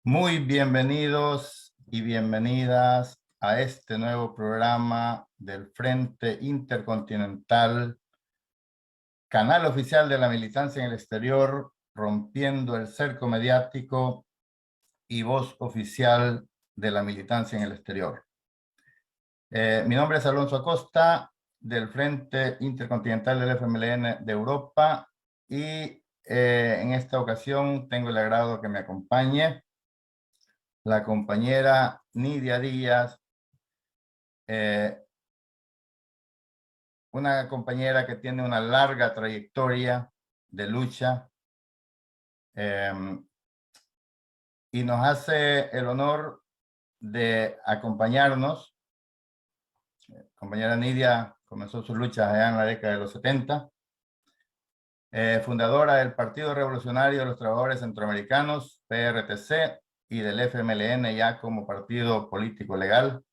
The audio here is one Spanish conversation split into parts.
Muy bienvenidos y bienvenidas a este nuevo programa del Frente Intercontinental, canal oficial de la militancia en el exterior, rompiendo el cerco mediático y voz oficial de la militancia en el exterior. Mi nombre es Alonso Acosta, del Frente Intercontinental del FMLN de Europa, y en esta ocasión tengo el agrado que me acompañe la compañera Nidia Díaz, una compañera que tiene una larga trayectoria de lucha y nos hace el honor de acompañarnos. Compañera Nidia comenzó sus luchas allá en la década de los 70, fundadora del Partido Revolucionario de los Trabajadores Centroamericanos, PRTC, y del FMLN ya como partido político legal.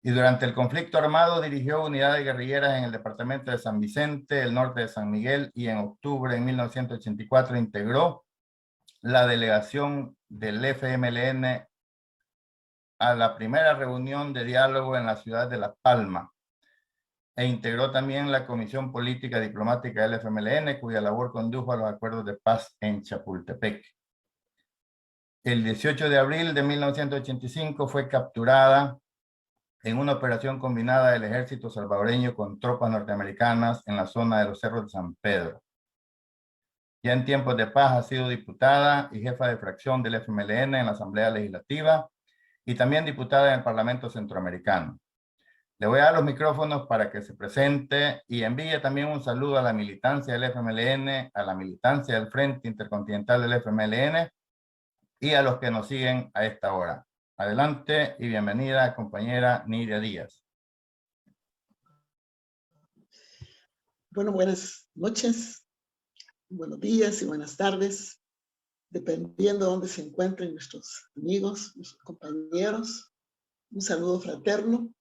Y durante el conflicto armado dirigió unidades guerrilleras en el departamento de San Vicente, el norte de San Miguel, y en octubre de 1984 integró la delegación del FMLN a la primera reunión de diálogo en la ciudad de La Palma, e integró también la Comisión Política Diplomática del FMLN, cuya labor condujo a los acuerdos de paz en Chapultepec. El 18 de abril de 1985 fue capturada en una operación combinada del ejército salvadoreño con tropas norteamericanas en la zona de los Cerros de San Pedro. Ya en tiempos de paz ha sido diputada y jefa de fracción del FMLN en la Asamblea Legislativa y también diputada en el Parlamento Centroamericano. Le voy a dar los micrófonos para que se presente y envíe también un saludo a la militancia del FMLN, a la militancia del Frente Intercontinental del FMLN y a los que nos siguen a esta hora. Adelante y bienvenida, compañera Nidia Díaz. Bueno, buenas noches, buenos días y buenas tardes, dependiendo de dónde se encuentren nuestros amigos, nuestros compañeros. Un saludo fraterno.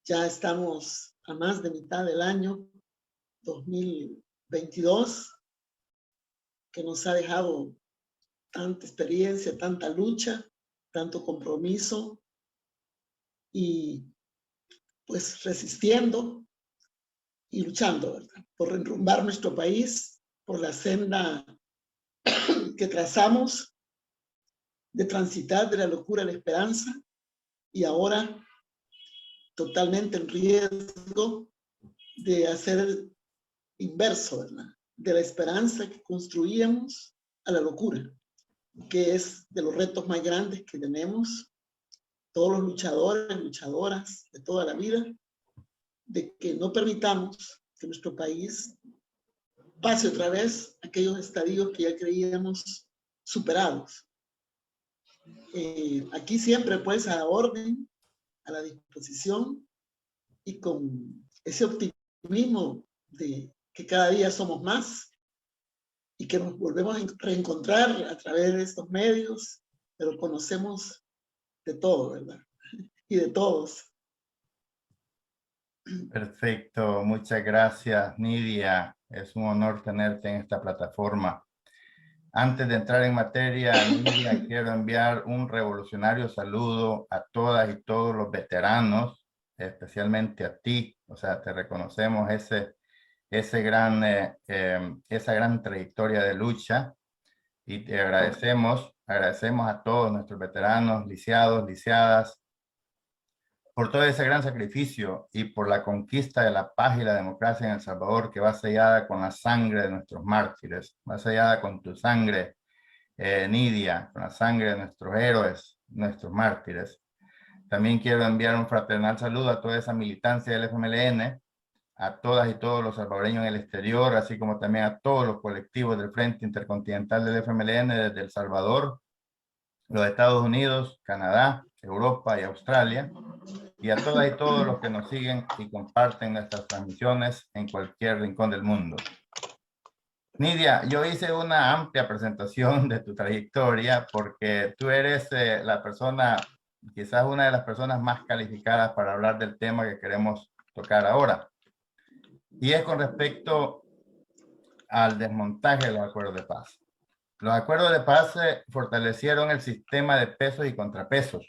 Ya estamos a más de mitad del año 2022, que nos ha dejado tanta experiencia, tanta lucha, tanto compromiso y pues resistiendo y luchando, ¿verdad?, por enrumbar nuestro país por la senda que trazamos de transitar de la locura a la esperanza, y ahora totalmente en riesgo de hacer el inverso, ¿verdad?, de la esperanza que construíamos a la locura, que es de los retos más grandes que tenemos todos los luchadores, luchadoras de toda la vida, de que no permitamos que nuestro país pase otra vez aquellos estadios que ya creíamos superados. Aquí siempre pues a la orden, a la disposición, y con ese optimismo de que cada día somos más y que nos volvemos a reencontrar a través de estos medios, pero conocemos de todo, ¿verdad? Y de todos. Perfecto, muchas gracias, Nidia. Es un honor tenerte en esta plataforma. Antes de entrar en materia, Nidia, quiero enviar un revolucionario saludo a todas y todos los veteranos, especialmente a ti. O sea, te reconocemos esa gran trayectoria de lucha, y te agradecemos a todos nuestros veteranos, lisiados, lisiadas, por todo ese gran sacrificio y por la conquista de la paz y la democracia en El Salvador, que va sellada con la sangre de nuestros mártires, va sellada con tu sangre, Nidia, con la sangre de nuestros héroes, nuestros mártires. También quiero enviar un fraternal saludo a toda esa militancia del FMLN, a todas y todos los salvadoreños en el exterior, así como también a todos los colectivos del Frente Intercontinental del FMLN desde El Salvador, los Estados Unidos, Canadá, Europa y Australia, y a todas y todos los que nos siguen y comparten nuestras transmisiones en cualquier rincón del mundo. Nidia, yo hice una amplia presentación de tu trayectoria porque tú eres la persona, quizás una de las personas más calificadas para hablar del tema que queremos tocar ahora. Y es con respecto al desmontaje de los acuerdos de paz. Los acuerdos de paz fortalecieron el sistema de pesos y contrapesos.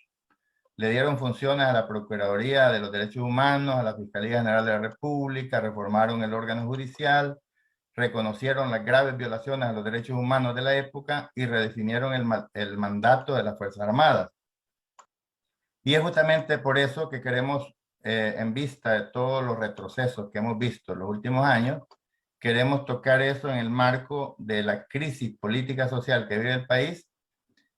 Le dieron funciones a la Procuraduría de los Derechos Humanos, a la Fiscalía General de la República, reformaron el órgano judicial, reconocieron las graves violaciones a los derechos humanos de la época y redefinieron el mandato de las Fuerzas Armadas. Y es justamente por eso que queremos, en vista de todos los retrocesos que hemos visto en los últimos años, queremos tocar eso en el marco de la crisis política social que vive el país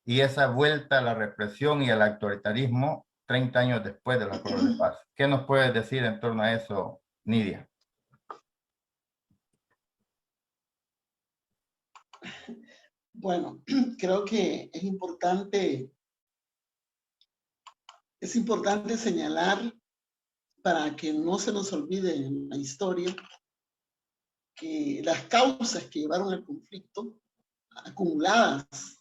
y esa vuelta a la represión y al autoritarismo 30 años después de los acuerdos de paz. ¿Qué nos puedes decir en torno a eso, Nidia? Bueno, creo que es importante señalar, para que no se nos olvide en la historia, que las causas que llevaron al conflicto, acumuladas,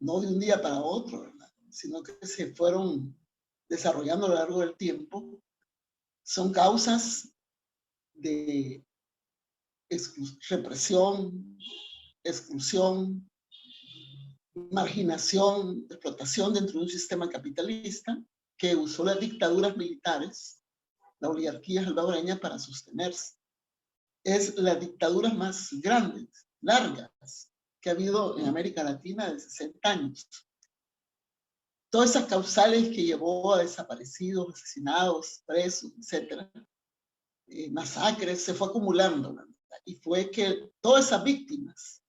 no de un día para otro, ¿verdad?, sino que se fueron desarrollando a lo largo del tiempo, son causas de represión, exclusión, marginación, explotación dentro de un sistema capitalista que usó las dictaduras militares, la oligarquía salvadoreña, para sostenerse. Es las dictaduras más grandes, largas, que ha habido en América Latina de 60 años. Todas esas causales que llevó a desaparecidos, asesinados, presos, etcétera, masacres, se fue acumulando, ¿verdad? Y fue que todas esas víctimas,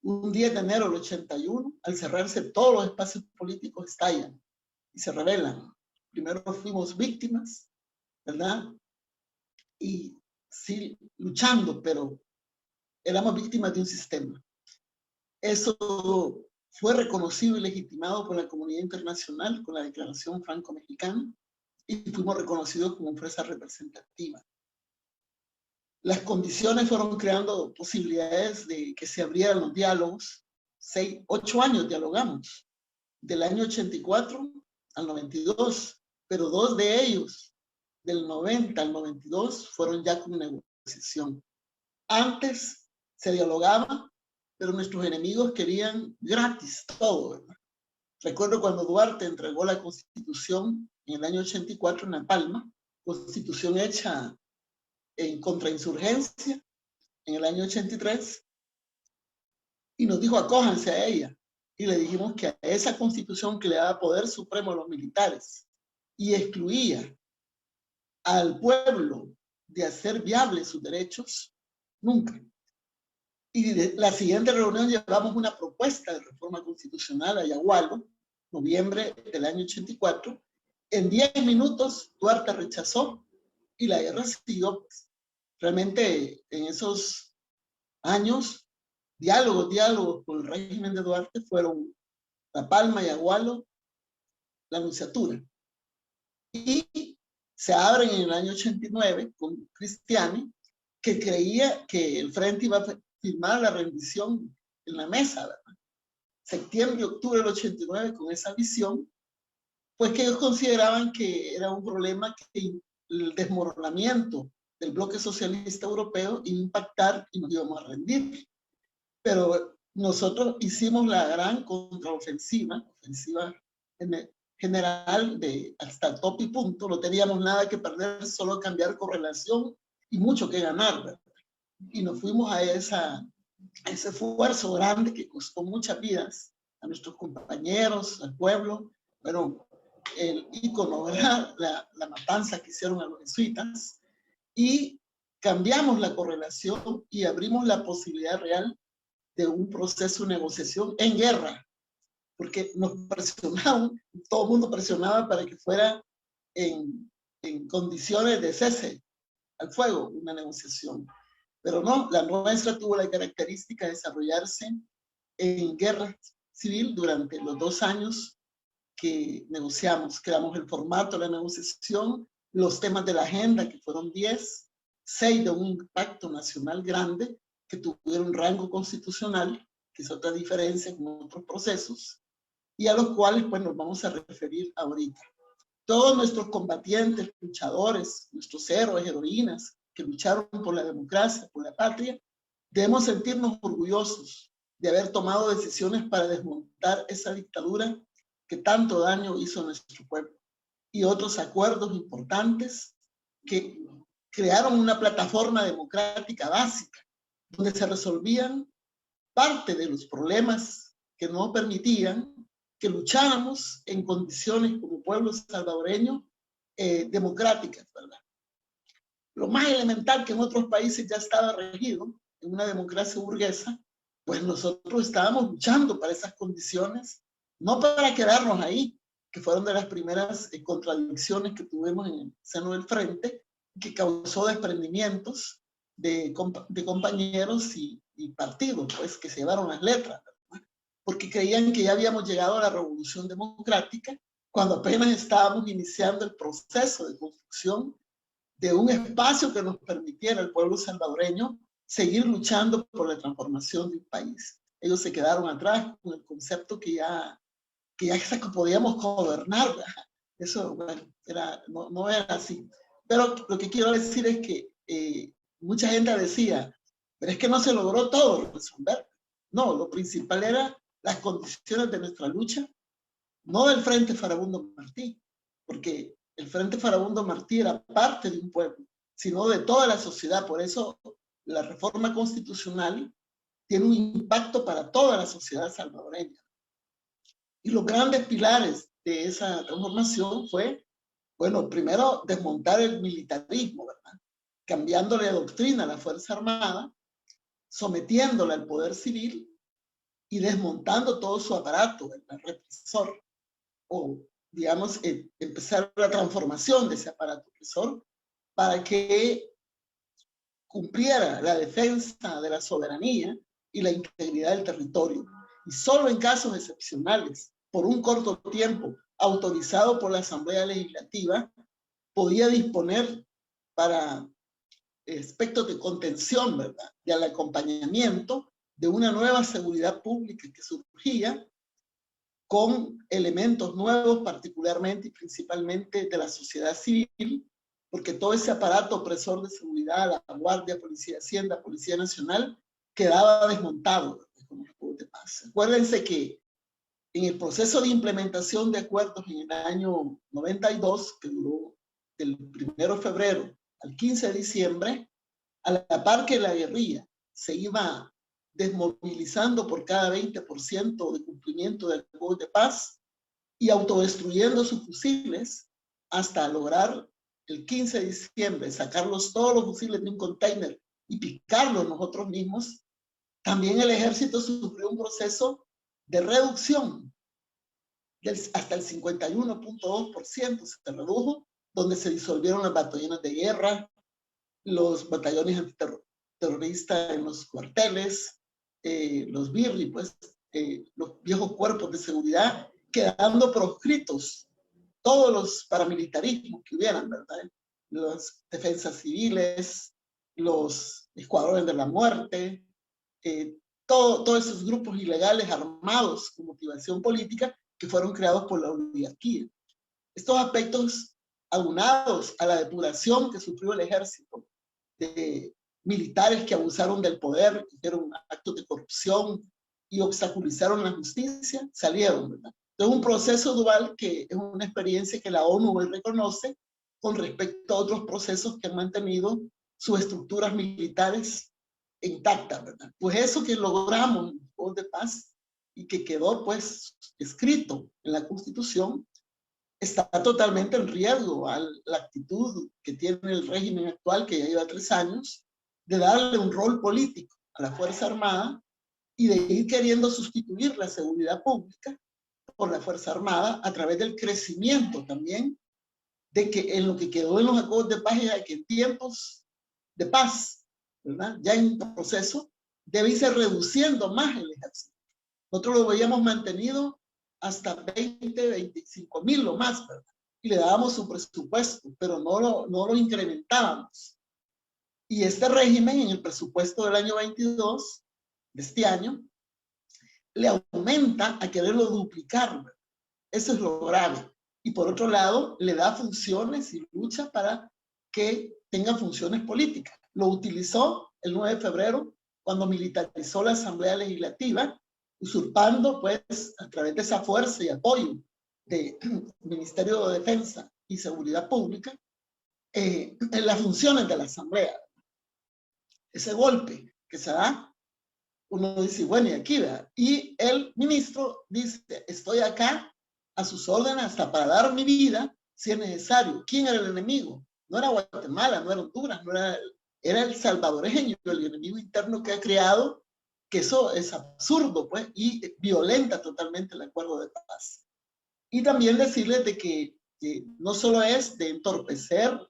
un 10 de enero del 81, al cerrarse todos los espacios políticos, estallan y se rebelan. Primero fuimos víctimas, ¿verdad? Y sí, luchando, pero éramos víctimas de un sistema. Eso fue reconocido y legitimado por la comunidad internacional con la Declaración Franco-Mexicana y fuimos reconocidos como fuerza representativa. Las condiciones fueron creando posibilidades de que se abrieran los diálogos. 8 años dialogamos, del año 84 al 92, pero 2 de ellos, del 90 al 92, fueron ya con negociación. Antes se dialogaba, pero nuestros enemigos querían gratis todo, ¿verdad? Recuerdo cuando Duarte entregó la Constitución en el año 84 en La Palma, Constitución hecha en contrainsurgencia en el año 83, y nos dijo: acójanse a ella. Y le dijimos que a esa Constitución, que le daba poder supremo a los militares y excluía al pueblo de hacer viables sus derechos, nunca. Y de la siguiente reunión llevamos una propuesta de reforma constitucional a Yagualo, noviembre del año 84. En 10 minutos Duarte rechazó y la guerra siguió. Realmente en esos años, diálogos con el régimen de Duarte fueron La Palma, Yagualo, la Nunciatura. Y se abren en el año 89 con Cristiani, que creía que el Frente iba a firmar la rendición en la mesa, ¿verdad? Septiembre y octubre del 89, con esa visión, pues que ellos consideraban que era un problema, que el desmoronamiento del bloque socialista europeo iba a impactar y nos íbamos a rendir. Pero nosotros hicimos la gran contraofensiva, ofensiva general de hasta top y punto. No teníamos nada que perder, solo cambiar correlación y mucho que ganar, ¿verdad? Y nos fuimos a ese esfuerzo grande que costó muchas vidas a nuestros compañeros, al pueblo. Bueno, el ícono, ¿verdad? La matanza que hicieron a los jesuitas, y cambiamos la correlación y abrimos la posibilidad real de un proceso de negociación en guerra, porque nos presionaban, todo el mundo presionaba para que fuera en condiciones de cese al fuego, una negociación. Pero no, la nuestra tuvo la característica de desarrollarse en guerra civil durante los 2 años que negociamos. Creamos el formato de la negociación, los temas de la agenda, que fueron 10, 6 de un impacto nacional grande, que tuvieron rango constitucional, que es otra diferencia con otros procesos, y a los cuales pues nos vamos a referir ahorita. Todos nuestros combatientes, luchadores, nuestros héroes, heroínas, que lucharon por la democracia, por la patria, debemos sentirnos orgullosos de haber tomado decisiones para desmontar esa dictadura que tanto daño hizo a nuestro pueblo, y otros acuerdos importantes que crearon una plataforma democrática básica, donde se resolvían parte de los problemas que no permitían que lucháramos en condiciones como pueblo salvadoreño democráticas, ¿verdad? Lo más elemental que en otros países ya estaba regido, en una democracia burguesa, pues nosotros estábamos luchando para esas condiciones, no para quedarnos ahí, que fueron de las primeras contradicciones que tuvimos en el seno del frente, que causó desprendimientos de compañeros y partidos, pues, que se llevaron las letras, ¿verdad? Porque creían que ya habíamos llegado a la revolución democrática, cuando apenas estábamos iniciando el proceso de construcción de un espacio que nos permitiera al pueblo salvadoreño seguir luchando por la transformación de un país. Ellos se quedaron atrás con el concepto que ya podíamos gobernar. Eso, bueno, no era así. Pero lo que quiero decir es que mucha gente decía, pero es que no se logró todo resolver. No, lo principal eran las condiciones de nuestra lucha, no del Frente Farabundo Martí, porque el Frente Farabundo Martí era parte de un pueblo, sino de toda la sociedad. Por eso la reforma constitucional tiene un impacto para toda la sociedad salvadoreña. Y los grandes pilares de esa transformación fue, bueno, primero desmontar el militarismo, ¿verdad? Cambiándole doctrina a la Fuerza Armada, sometiéndola al poder civil y desmontando todo su aparato, el represor, o digamos, empezar la transformación de ese aparato represor para que cumpliera la defensa de la soberanía y la integridad del territorio. Y solo en casos excepcionales, por un corto tiempo, autorizado por la Asamblea Legislativa, podía disponer para aspectos de contención, ¿verdad?, del acompañamiento de una nueva seguridad pública que surgía con elementos nuevos, particularmente y principalmente de la sociedad civil, porque todo ese aparato opresor de seguridad, la Guardia, Policía de Hacienda, Policía Nacional, quedaba desmontado con los acuerdos de paz. Acuérdense que en el proceso de implementación de acuerdos en el año 92, que duró del 1 de febrero al 15 de diciembre, a la par que la guerrilla se iba desmovilizando por cada 20% de cumplimiento de acuerdos de paz y autodestruyendo sus fusiles hasta lograr el 15 de diciembre sacarlos todos los fusiles de un container y picarlos nosotros mismos, también el ejército sufrió un proceso de reducción hasta el 51.2% se redujo, donde se disolvieron los batallones de guerra, los batallones antiterroristas en los cuarteles, los birri, pues, los viejos cuerpos de seguridad, quedando proscritos todos los paramilitarismos que hubieran, ¿verdad? Las defensas civiles, los escuadrones de la muerte, todos esos grupos ilegales armados con motivación política que fueron creados por la oligarquía. Estos aspectos aunados a la depuración que sufrió el ejército de militares que abusaron del poder, que hicieron actos de corrupción y obstaculizaron la justicia, salieron, ¿verdad? Es un proceso dual que es una experiencia que la ONU hoy reconoce con respecto a otros procesos que han mantenido sus estructuras militares intactas, ¿verdad? Pues eso que logramos en el Acuerdo de Paz y que quedó pues escrito en la Constitución está totalmente en riesgo a la actitud que tiene el régimen actual, que ya lleva 3 años, de darle un rol político a la Fuerza Armada y de ir queriendo sustituir la seguridad pública por la Fuerza Armada a través del crecimiento también de que en lo que quedó en los acuerdos de paz es que en tiempos de paz, ¿verdad?, ya en proceso, debe irse reduciendo más el ejército. Nosotros lo veíamos mantenido hasta 20, 25 mil o más, ¿verdad? Y le dábamos su presupuesto, pero no lo incrementábamos. Y este régimen en el presupuesto del año 22, de este año, le aumenta a quererlo duplicar, ¿verdad? Eso es lo grave. Y por otro lado, le da funciones y lucha para que tenga funciones políticas. Lo utilizó el 9 de febrero cuando militarizó la Asamblea Legislativa, usurpando pues a través de esa fuerza y apoyo del Ministerio de Defensa y Seguridad Pública en las funciones de la Asamblea. Ese golpe que se da, uno dice, bueno, y aquí, ¿verdad? Y el ministro dice, estoy acá a sus órdenes hasta para dar mi vida si es necesario. ¿Quién era el enemigo? No era Guatemala, no era Honduras, no era, era el salvadoreño, el enemigo interno que ha creado, que eso es absurdo, pues, y violenta totalmente el acuerdo de paz. Y también decirles de que no solo es de entorpecer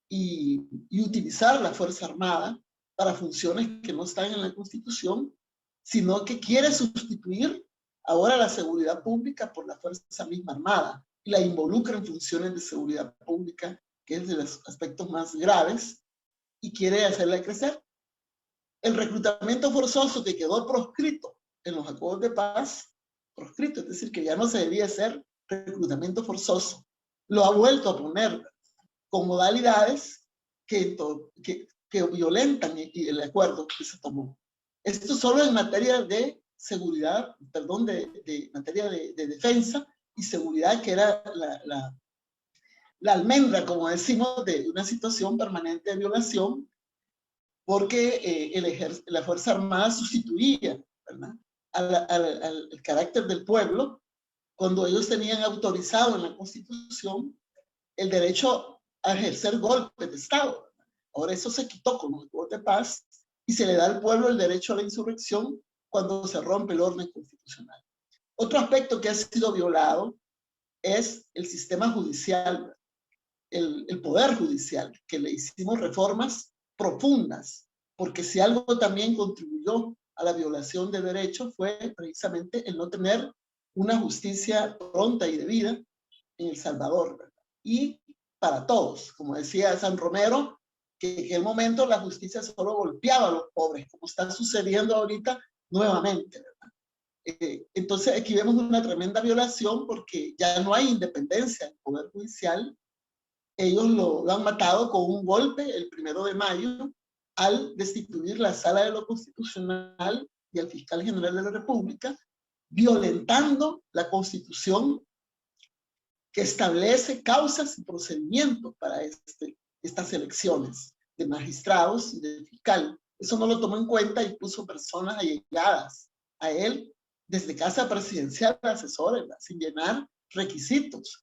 y utilizar la Fuerza Armada para funciones que no están en la Constitución, sino que quiere sustituir ahora la seguridad pública por la Fuerza misma Armada y la involucra en funciones de seguridad pública, que es de los aspectos más graves, y quiere hacerla crecer. El reclutamiento forzoso que quedó proscrito en los acuerdos de paz, proscrito, es decir, que ya no se debía hacer reclutamiento forzoso, lo ha vuelto a poner con modalidades que violentan el acuerdo que se tomó. Esto solo en materia de seguridad, perdón, de materia de defensa y seguridad, que era la almendra, como decimos, de una situación permanente de violación, porque la Fuerza Armada sustituía, ¿verdad?, al carácter del pueblo cuando ellos tenían autorizado en la Constitución el derecho a ejercer golpes de Estado. Ahora eso se quitó con los acuerdos de paz y se le da al pueblo el derecho a la insurrección cuando se rompe el orden constitucional. Otro aspecto que ha sido violado es el sistema judicial, el poder judicial, que le hicimos reformas profundas, porque si algo también contribuyó a la violación de derechos fue precisamente el no tener una justicia pronta y debida en El Salvador, ¿verdad? Y para todos, como decía San Romero, que en aquel momento la justicia solo golpeaba a los pobres, como está sucediendo ahorita nuevamente, ¿verdad? Entonces aquí vemos una tremenda violación porque ya no hay independencia del Poder Judicial. Ellos lo han matado con un golpe el 1 de mayo al destituir la Sala de lo Constitucional y al Fiscal General de la República, violentando la Constitución que establece causas y procedimientos para estas elecciones de magistrados y de fiscal. Eso no lo tomó en cuenta y puso personas allegadas a él desde Casa Presidencial, asesores, sin llenar requisitos.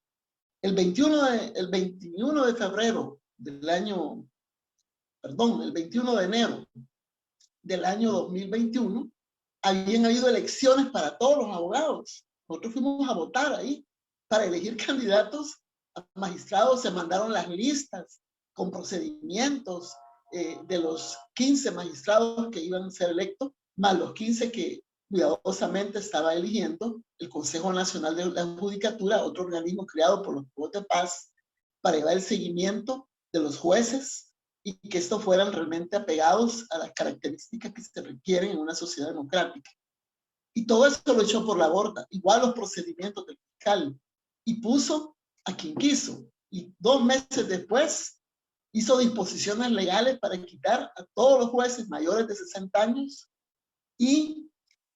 El 21 de febrero del año, perdón, el 21 de enero del año 2021, habían habido elecciones para todos los abogados. Nosotros fuimos a votar ahí para elegir candidatos a magistrados. Se mandaron las listas con procedimientos de los 15 magistrados que iban a ser electos, más los 15 que cuidadosamente estaba eligiendo el Consejo Nacional de la Judicatura, otro organismo creado por los acuerdos de paz para llevar el seguimiento de los jueces y que estos fueran realmente apegados a las características que se requieren en una sociedad democrática. Y todo eso lo echó por la borda, igual los procedimientos del fiscal, y puso a quien quiso. Y 2 meses después hizo disposiciones legales para quitar a todos los jueces mayores de 60 años y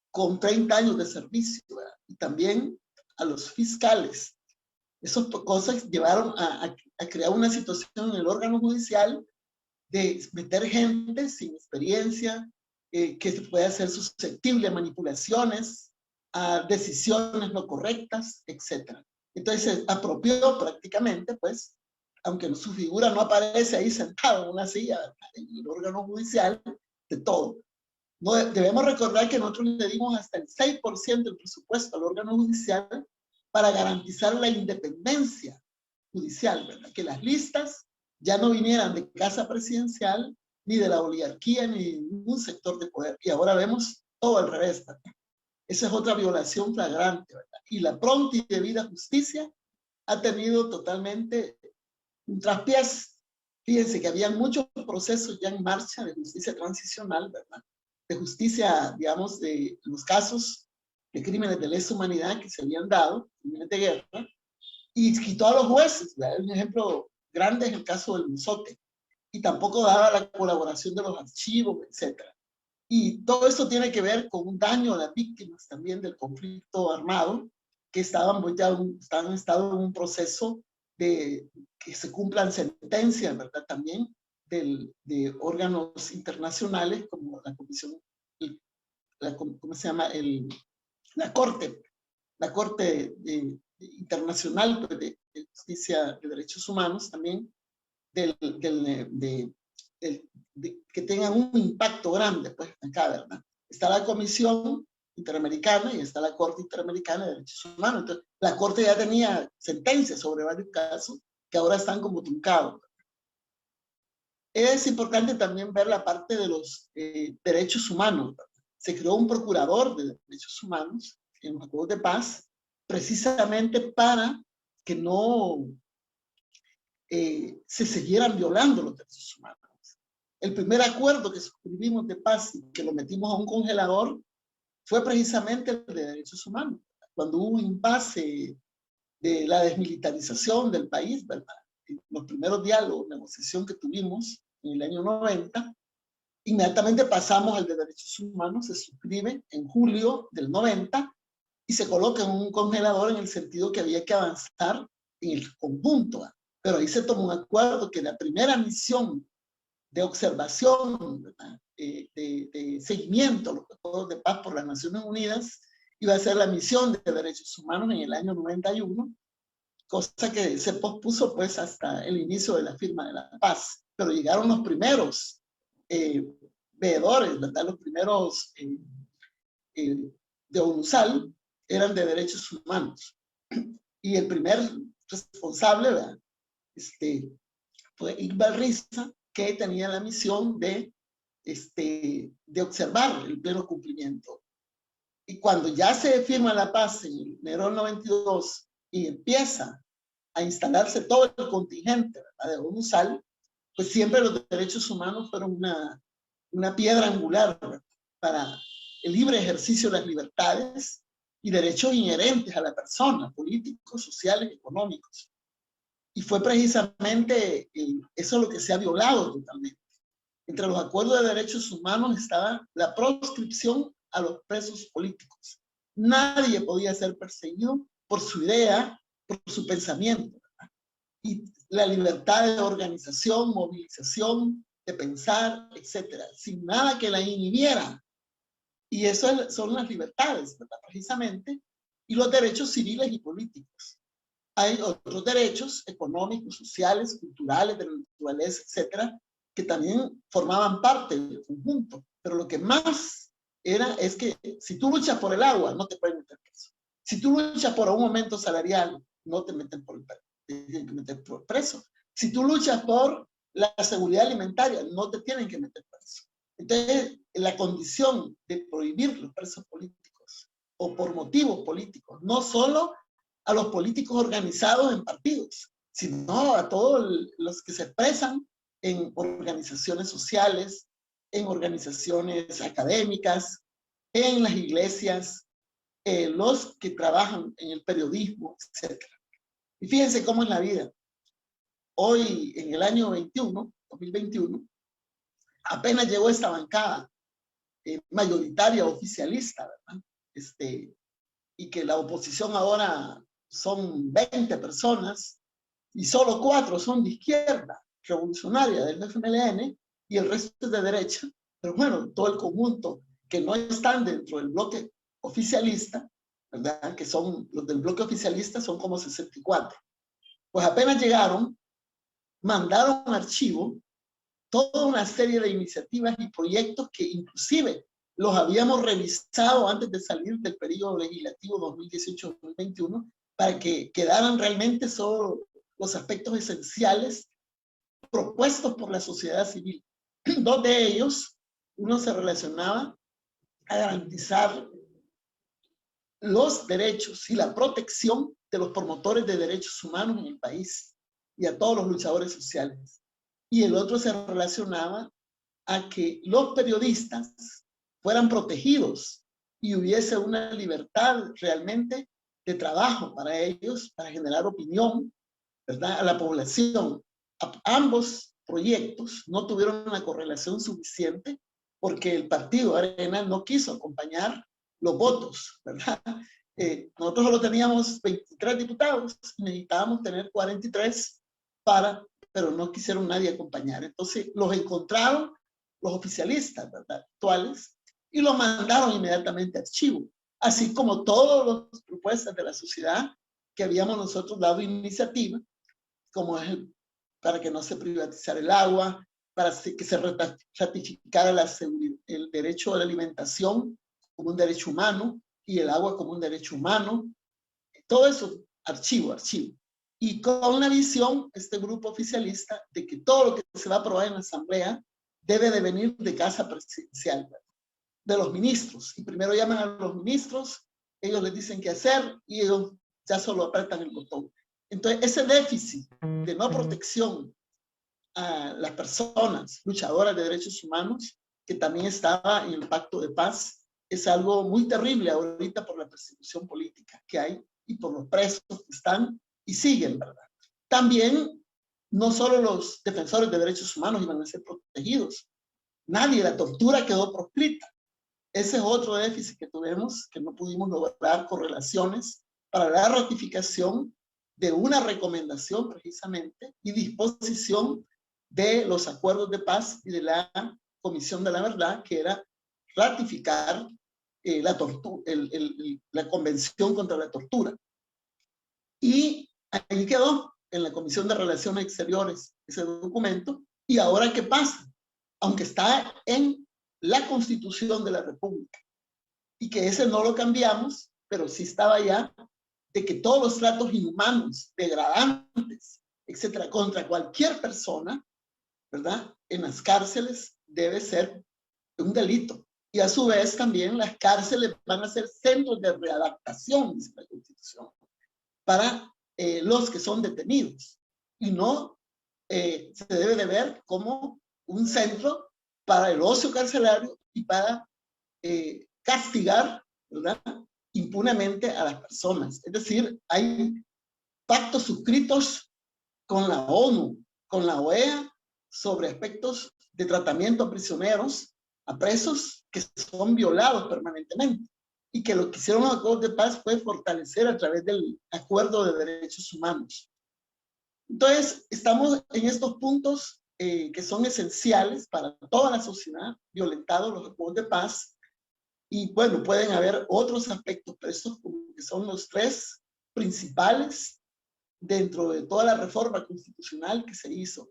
con 30 años de servicio, ¿verdad? Y también a los fiscales. Esas cosas llevaron a crear una situación en el órgano judicial de meter gente sin experiencia, que se puede hacer susceptible a manipulaciones, a decisiones no correctas, etc. Entonces se apropió prácticamente, pues, aunque su figura no aparece ahí sentado en una silla, en el órgano judicial, de todo. No, debemos recordar que nosotros le dimos hasta el 6% del presupuesto al órgano judicial para garantizar la independencia judicial, ¿verdad? Que las listas ya no vinieran de Casa Presidencial, ni de la oligarquía, ni de ningún sector de poder. Y ahora vemos todo al revés, ¿verdad? Esa es otra violación flagrante, ¿verdad? Y la pronta y debida justicia ha tenido totalmente un traspiés. Fíjense que había muchos procesos ya en marcha de justicia transicional, ¿verdad? De justicia, digamos, de los casos de crímenes de lesa humanidad que se habían dado, crímenes de guerra, y quitó a los jueces, ¿verdad? Un ejemplo grande es el caso del Minzote, y tampoco daba la colaboración de los archivos, etc. Y todo esto tiene que ver con un daño a las víctimas también del conflicto armado, que estaban en estado en un proceso de que se cumplan sentencias, ¿verdad? También de órganos internacionales como la Comisión, ¿cómo se llama? La Corte Internacional pues, de Justicia de Derechos Humanos también, que tengan un impacto grande, pues, acá, ¿verdad? Está la Comisión Interamericana y está la Corte Interamericana de Derechos Humanos. Entonces, la Corte ya tenía sentencias sobre varios casos que ahora están como truncados. Es importante también ver la parte de los derechos humanos. Se creó un procurador de derechos humanos en los acuerdos de paz, precisamente para que no se siguieran violando los derechos humanos. El primer acuerdo que suscribimos de paz y que lo metimos a un congelador fue precisamente el de derechos humanos. Cuando hubo un impasse de la desmilitarización del país, ¿verdad? Los primeros diálogos, negociación que tuvimos en el año 90, inmediatamente pasamos al de derechos humanos, se suscribe en julio del 90 y se coloca en un congelador en el sentido que había que avanzar en el conjunto. Pero ahí se tomó un acuerdo que la primera misión de observación, de seguimiento a los acuerdos de paz por las Naciones Unidas, iba a ser la misión de derechos humanos en el año 91, cosa que se pospuso pues hasta el inicio de la firma de la paz. Pero llegaron los primeros veedores, ¿verdad? Los primeros de ONUSAL eran de derechos humanos. Y el primer responsable, ¿verdad? Fue Iqbal Riza, que tenía la misión de observar el pleno cumplimiento. Y cuando ya se firma la paz en enero del 92 y empieza a instalarse todo el contingente, ¿verdad?, de ONUSAL, pues siempre los derechos humanos fueron una piedra angular, ¿verdad?, para el libre ejercicio de las libertades y derechos inherentes a la persona, políticos, sociales, económicos. Y fue precisamente eso lo que se ha violado totalmente. Entre los acuerdos de derechos humanos estaba la proscripción a los presos políticos. Nadie podía ser perseguido por su idea, por su pensamiento, ¿verdad? Y la libertad de organización, movilización, de pensar, etcétera, sin nada que la inhibiera. Y eso son las libertades, ¿verdad?, precisamente, y los derechos civiles y políticos. Hay otros derechos económicos, sociales, culturales, de la naturaleza, etcétera, que también formaban parte del conjunto. Pero lo que más es que si tú luchas por el agua, no te pueden meter preso. Si tú luchas por un aumento salarial, no te meten tienen que meter por preso. Si tú luchas por la seguridad alimentaria, no te tienen que meter preso. Entonces, la condición de prohibir los presos políticos o por motivos políticos, no solo a los políticos organizados en partidos, sino a todos los que se expresan en organizaciones sociales, en organizaciones académicas, en las iglesias, los que trabajan en el periodismo, etc. Y fíjense cómo es la vida. Hoy, en el año 2021, apenas llegó esta bancada mayoritaria oficialista, ¿verdad? Y que la oposición ahora son 20 personas y solo 4 son de izquierda revolucionaria del FMLN y el resto es de derecha. Pero bueno, todo el conjunto que no están dentro del bloque oficialista, ¿verdad?, que son los del bloque oficialista, son como 64. Pues apenas llegaron, mandaron un archivo toda una serie de iniciativas y proyectos que inclusive los habíamos revisado antes de salir del periodo legislativo 2018-2021 para que quedaran realmente solo los aspectos esenciales propuestos por la sociedad civil. 2 de ellos, uno se relacionaba a garantizar los derechos y la protección de los promotores de derechos humanos en el país y a todos los luchadores sociales. Y el otro se relacionaba a que los periodistas fueran protegidos y hubiese una libertad realmente de trabajo para ellos, para generar opinión, ¿verdad?, a la población. Ambos proyectos no tuvieron una correlación suficiente porque el partido Arena no quiso acompañar los votos, ¿verdad? Nosotros solo teníamos 23 diputados, necesitábamos tener 43 pero no quisieron nadie acompañar. Entonces los encontraron los oficialistas, ¿verdad?, actuales, y lo mandaron inmediatamente a archivo, así como todas las propuestas de la sociedad que habíamos nosotros dado iniciativa, como es para que no se privatizara el agua, para que se ratificara el derecho a la alimentación como un derecho humano y el agua como un derecho humano. Todo eso, archivo. Y con la visión, este grupo oficialista, de que todo lo que se va a aprobar en la Asamblea debe de venir de casa presidencial, de los ministros. Y primero llaman a los ministros, ellos les dicen qué hacer y ellos ya solo apretan el botón. Entonces, ese déficit de no protección a las personas luchadoras de derechos humanos, que también estaba en el Pacto de Paz, es algo muy terrible ahorita por la persecución política que hay y por los presos que están y siguen, ¿verdad? También, no solo los defensores de derechos humanos iban a ser protegidos. Nadie, la tortura quedó proscrita. Ese es otro déficit que tuvimos, que no pudimos lograr correlaciones para la ratificación de una recomendación precisamente y disposición de los acuerdos de paz y de la Comisión de la Verdad, que era ratificar la Convención contra la Tortura. Y ahí quedó en la Comisión de Relaciones Exteriores ese documento. ¿Y ahora qué pasa? Aunque está en la Constitución de la República, y que ese no lo cambiamos, pero sí estaba ya, de que todos los tratos inhumanos, degradantes, etcétera, contra cualquier persona, ¿verdad?, en las cárceles debe ser un delito. Y a su vez también las cárceles van a ser centros de readaptación, dice la Constitución, para los que son detenidos. Y no se debe de ver como un centro para el ocio carcelario y para castigar, ¿verdad?, impunemente a las personas. Es decir, hay pactos suscritos con la ONU, con la OEA, sobre aspectos de tratamiento a prisioneros, a presos que son violados permanentemente, y que lo que hicieron los acuerdos de paz fue fortalecer a través del acuerdo de derechos humanos. Entonces, estamos en estos puntos que son esenciales para toda la sociedad, violentados los acuerdos de paz. Y bueno, pueden haber otros aspectos, pero estos que son los tres principales dentro de toda la reforma constitucional que se hizo.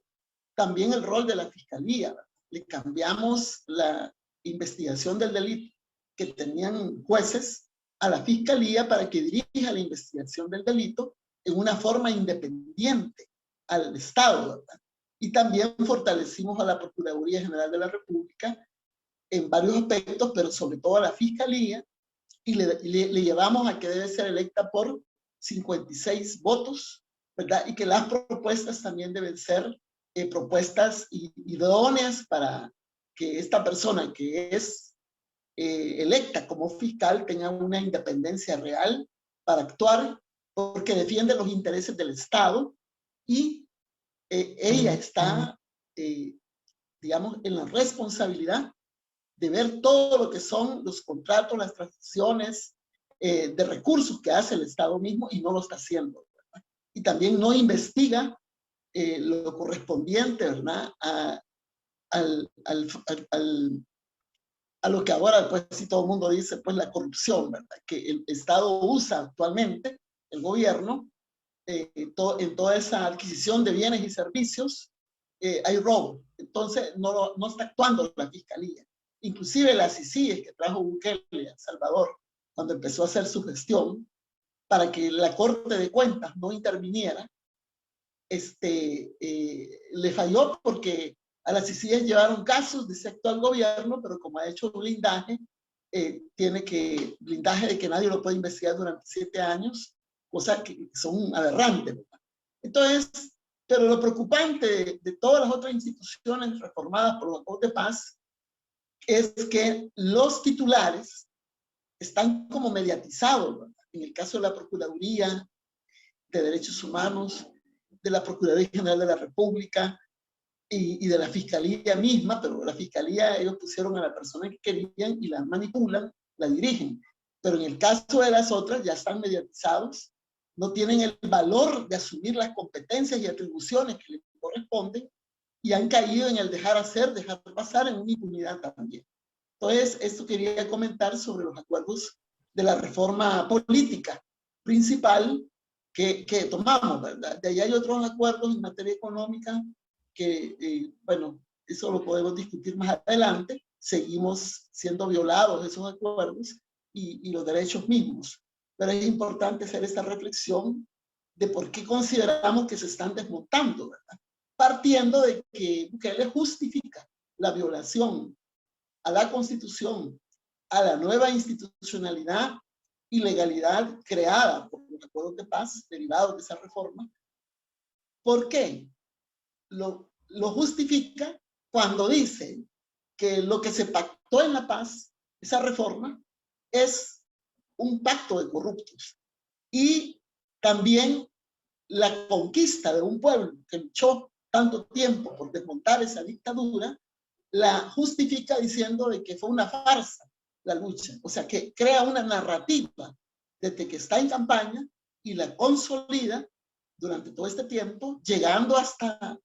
También el rol de la Fiscalía. Le cambiamos la investigación del delito que tenían jueces a la Fiscalía para que dirija la investigación del delito en una forma independiente al Estado, ¿verdad? Y también fortalecimos a la Procuraduría General de la República en varios aspectos, pero sobre todo a la Fiscalía, y le llevamos a que debe ser electa por 56 votos, ¿verdad? Y que las propuestas también deben ser propuestas idóneas para que esta persona que es electa como fiscal tenga una independencia real para actuar, porque defiende los intereses del Estado y ella está, digamos, en la responsabilidad de ver todo lo que son los contratos, las transacciones de recursos que hace el Estado mismo, y no lo está haciendo, ¿verdad? Y también no investiga lo correspondiente, ¿verdad?, a lo que ahora, pues, si todo el mundo dice, pues, la corrupción, ¿verdad?, que el Estado usa actualmente, el gobierno, en toda esa adquisición de bienes y servicios, hay robo. Entonces, no está actuando la Fiscalía. Inclusive las CICIG que trajo Bukele a Salvador, cuando empezó a hacer su gestión, para que la Corte de Cuentas no interviniera, le falló, porque a las CICIG llevaron casos de ese actual gobierno, pero como ha hecho blindaje, blindaje de que nadie lo puede investigar durante 7 años, cosas que son aberrantes, ¿verdad? Entonces, pero lo preocupante de todas las otras instituciones reformadas por los acuerdos de paz es que los titulares están como mediatizados, ¿verdad? En el caso de la Procuraduría de Derechos Humanos, de la Procuraduría General de la República, y de la fiscalía misma, pero la fiscalía ellos pusieron a la persona que querían y la manipulan, la dirigen. Pero en el caso de las otras ya están mediatizados, no tienen el valor de asumir las competencias y atribuciones que les corresponden y han caído en el dejar hacer, dejar pasar en una impunidad también. Entonces, esto quería comentar sobre los acuerdos de la reforma política principal que tomamos, ¿verdad? De ahí hay otros acuerdos en materia económica que, bueno, eso lo podemos discutir más adelante. Seguimos siendo violados esos acuerdos y los derechos mismos. Pero es importante hacer esta reflexión de por qué consideramos que se están desmontando, ¿verdad? Partiendo de que Bukele justifica la violación a la Constitución, a la nueva institucionalidad y legalidad creada por los acuerdos de paz derivados de esa reforma. ¿Por qué? Lo justifica cuando dice que lo que se pactó en la paz, esa reforma, es un pacto de corruptos. Y también la conquista de un pueblo que luchó tanto tiempo por desmontar esa dictadura, la justifica diciendo de que fue una farsa la lucha. O sea, que crea una narrativa desde que está en campaña y la consolida durante todo este tiempo, llegando hasta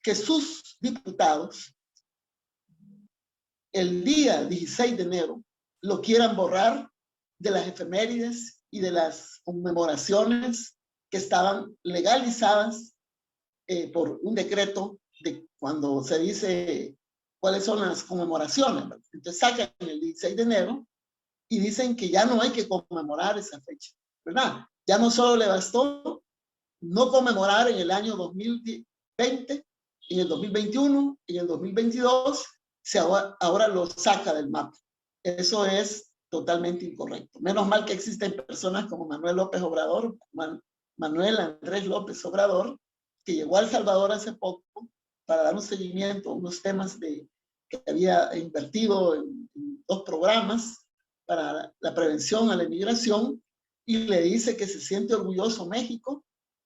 que sus diputados el día 16 de enero lo quieran borrar de las efemérides y de las conmemoraciones que estaban legalizadas por un decreto de cuando se dice cuáles son las conmemoraciones. Entonces sacan el 16 de enero y dicen que ya no hay que conmemorar esa fecha, ¿verdad? Ya no solo le bastó no conmemorar en el año 2020, en el 2021, en el 2022, ahora lo saca del mapa. Eso es totalmente incorrecto. Menos mal que existen personas como Manuel López Obrador, Manuel Andrés López Obrador, que llegó a El Salvador hace poco para dar un seguimiento a unos temas que había invertido en 2 programas para la prevención a la inmigración, y le dice que se siente orgulloso México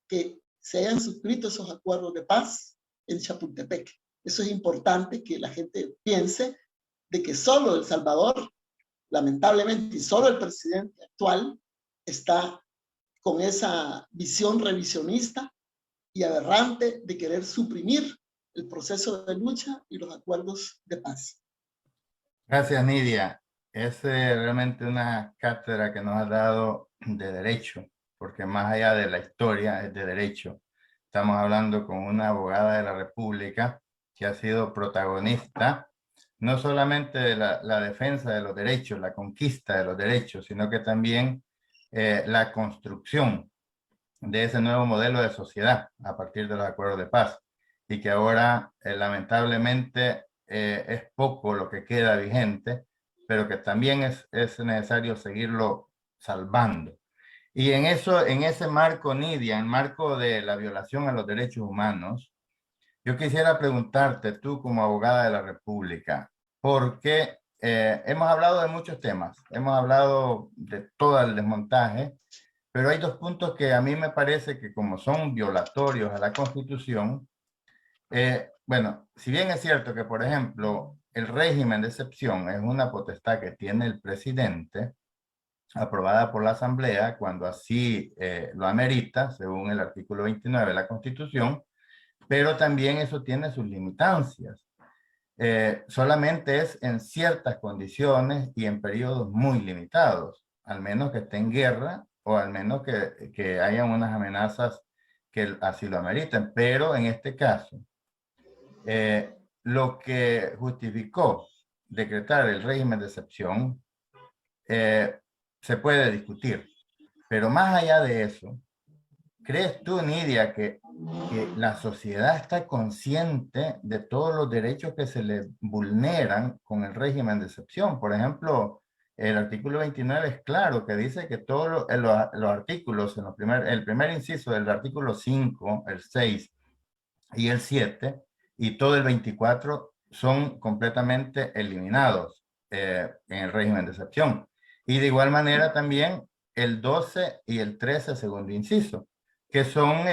que se hayan suscrito esos acuerdos de paz en Chapultepec. Eso es importante que la gente piense de que solo El Salvador, lamentablemente, y solo el presidente actual está con esa visión revisionista y aberrante de querer suprimir el proceso de lucha y los acuerdos de paz. Gracias, Nidia. Es realmente una cátedra que nos ha dado de derecho, porque más allá de la historia es de derecho. Estamos hablando con una abogada de la República que ha sido protagonista no solamente de la defensa de los derechos, la conquista de los derechos, sino que también la construcción de ese nuevo modelo de sociedad a partir de los acuerdos de paz, y que ahora lamentablemente es poco lo que queda vigente, pero que también es necesario seguirlo salvando. Y en ese marco, Nidia, en marco de la violación a los derechos humanos, yo quisiera preguntarte, tú como abogada de la República, porque hemos hablado de muchos temas, hemos hablado de todo el desmontaje, pero hay 2 puntos que a mí me parece que como son violatorios a la Constitución, bueno, si bien es cierto que, por ejemplo, el régimen de excepción es una potestad que tiene el presidente, aprobada por la Asamblea cuando así lo amerita, según el artículo 29 de la Constitución, pero también eso tiene sus limitancias. Solamente es en ciertas condiciones y en periodos muy limitados, al menos que esté en guerra o al menos que hayan unas amenazas que así lo ameriten. Pero en este caso, lo que justificó decretar el régimen de excepción se puede discutir. Pero más allá de eso, ¿crees tú, Nidia, que la sociedad está consciente de todos los derechos que se le vulneran con el régimen de excepción? Por ejemplo, el artículo 29 es claro que dice que todos los artículos, el primer inciso del artículo 5, el 6 y el 7, y todo el 24 son completamente eliminados en el régimen de excepción. Y de igual manera también el 12 y el 13, segundo inciso. que son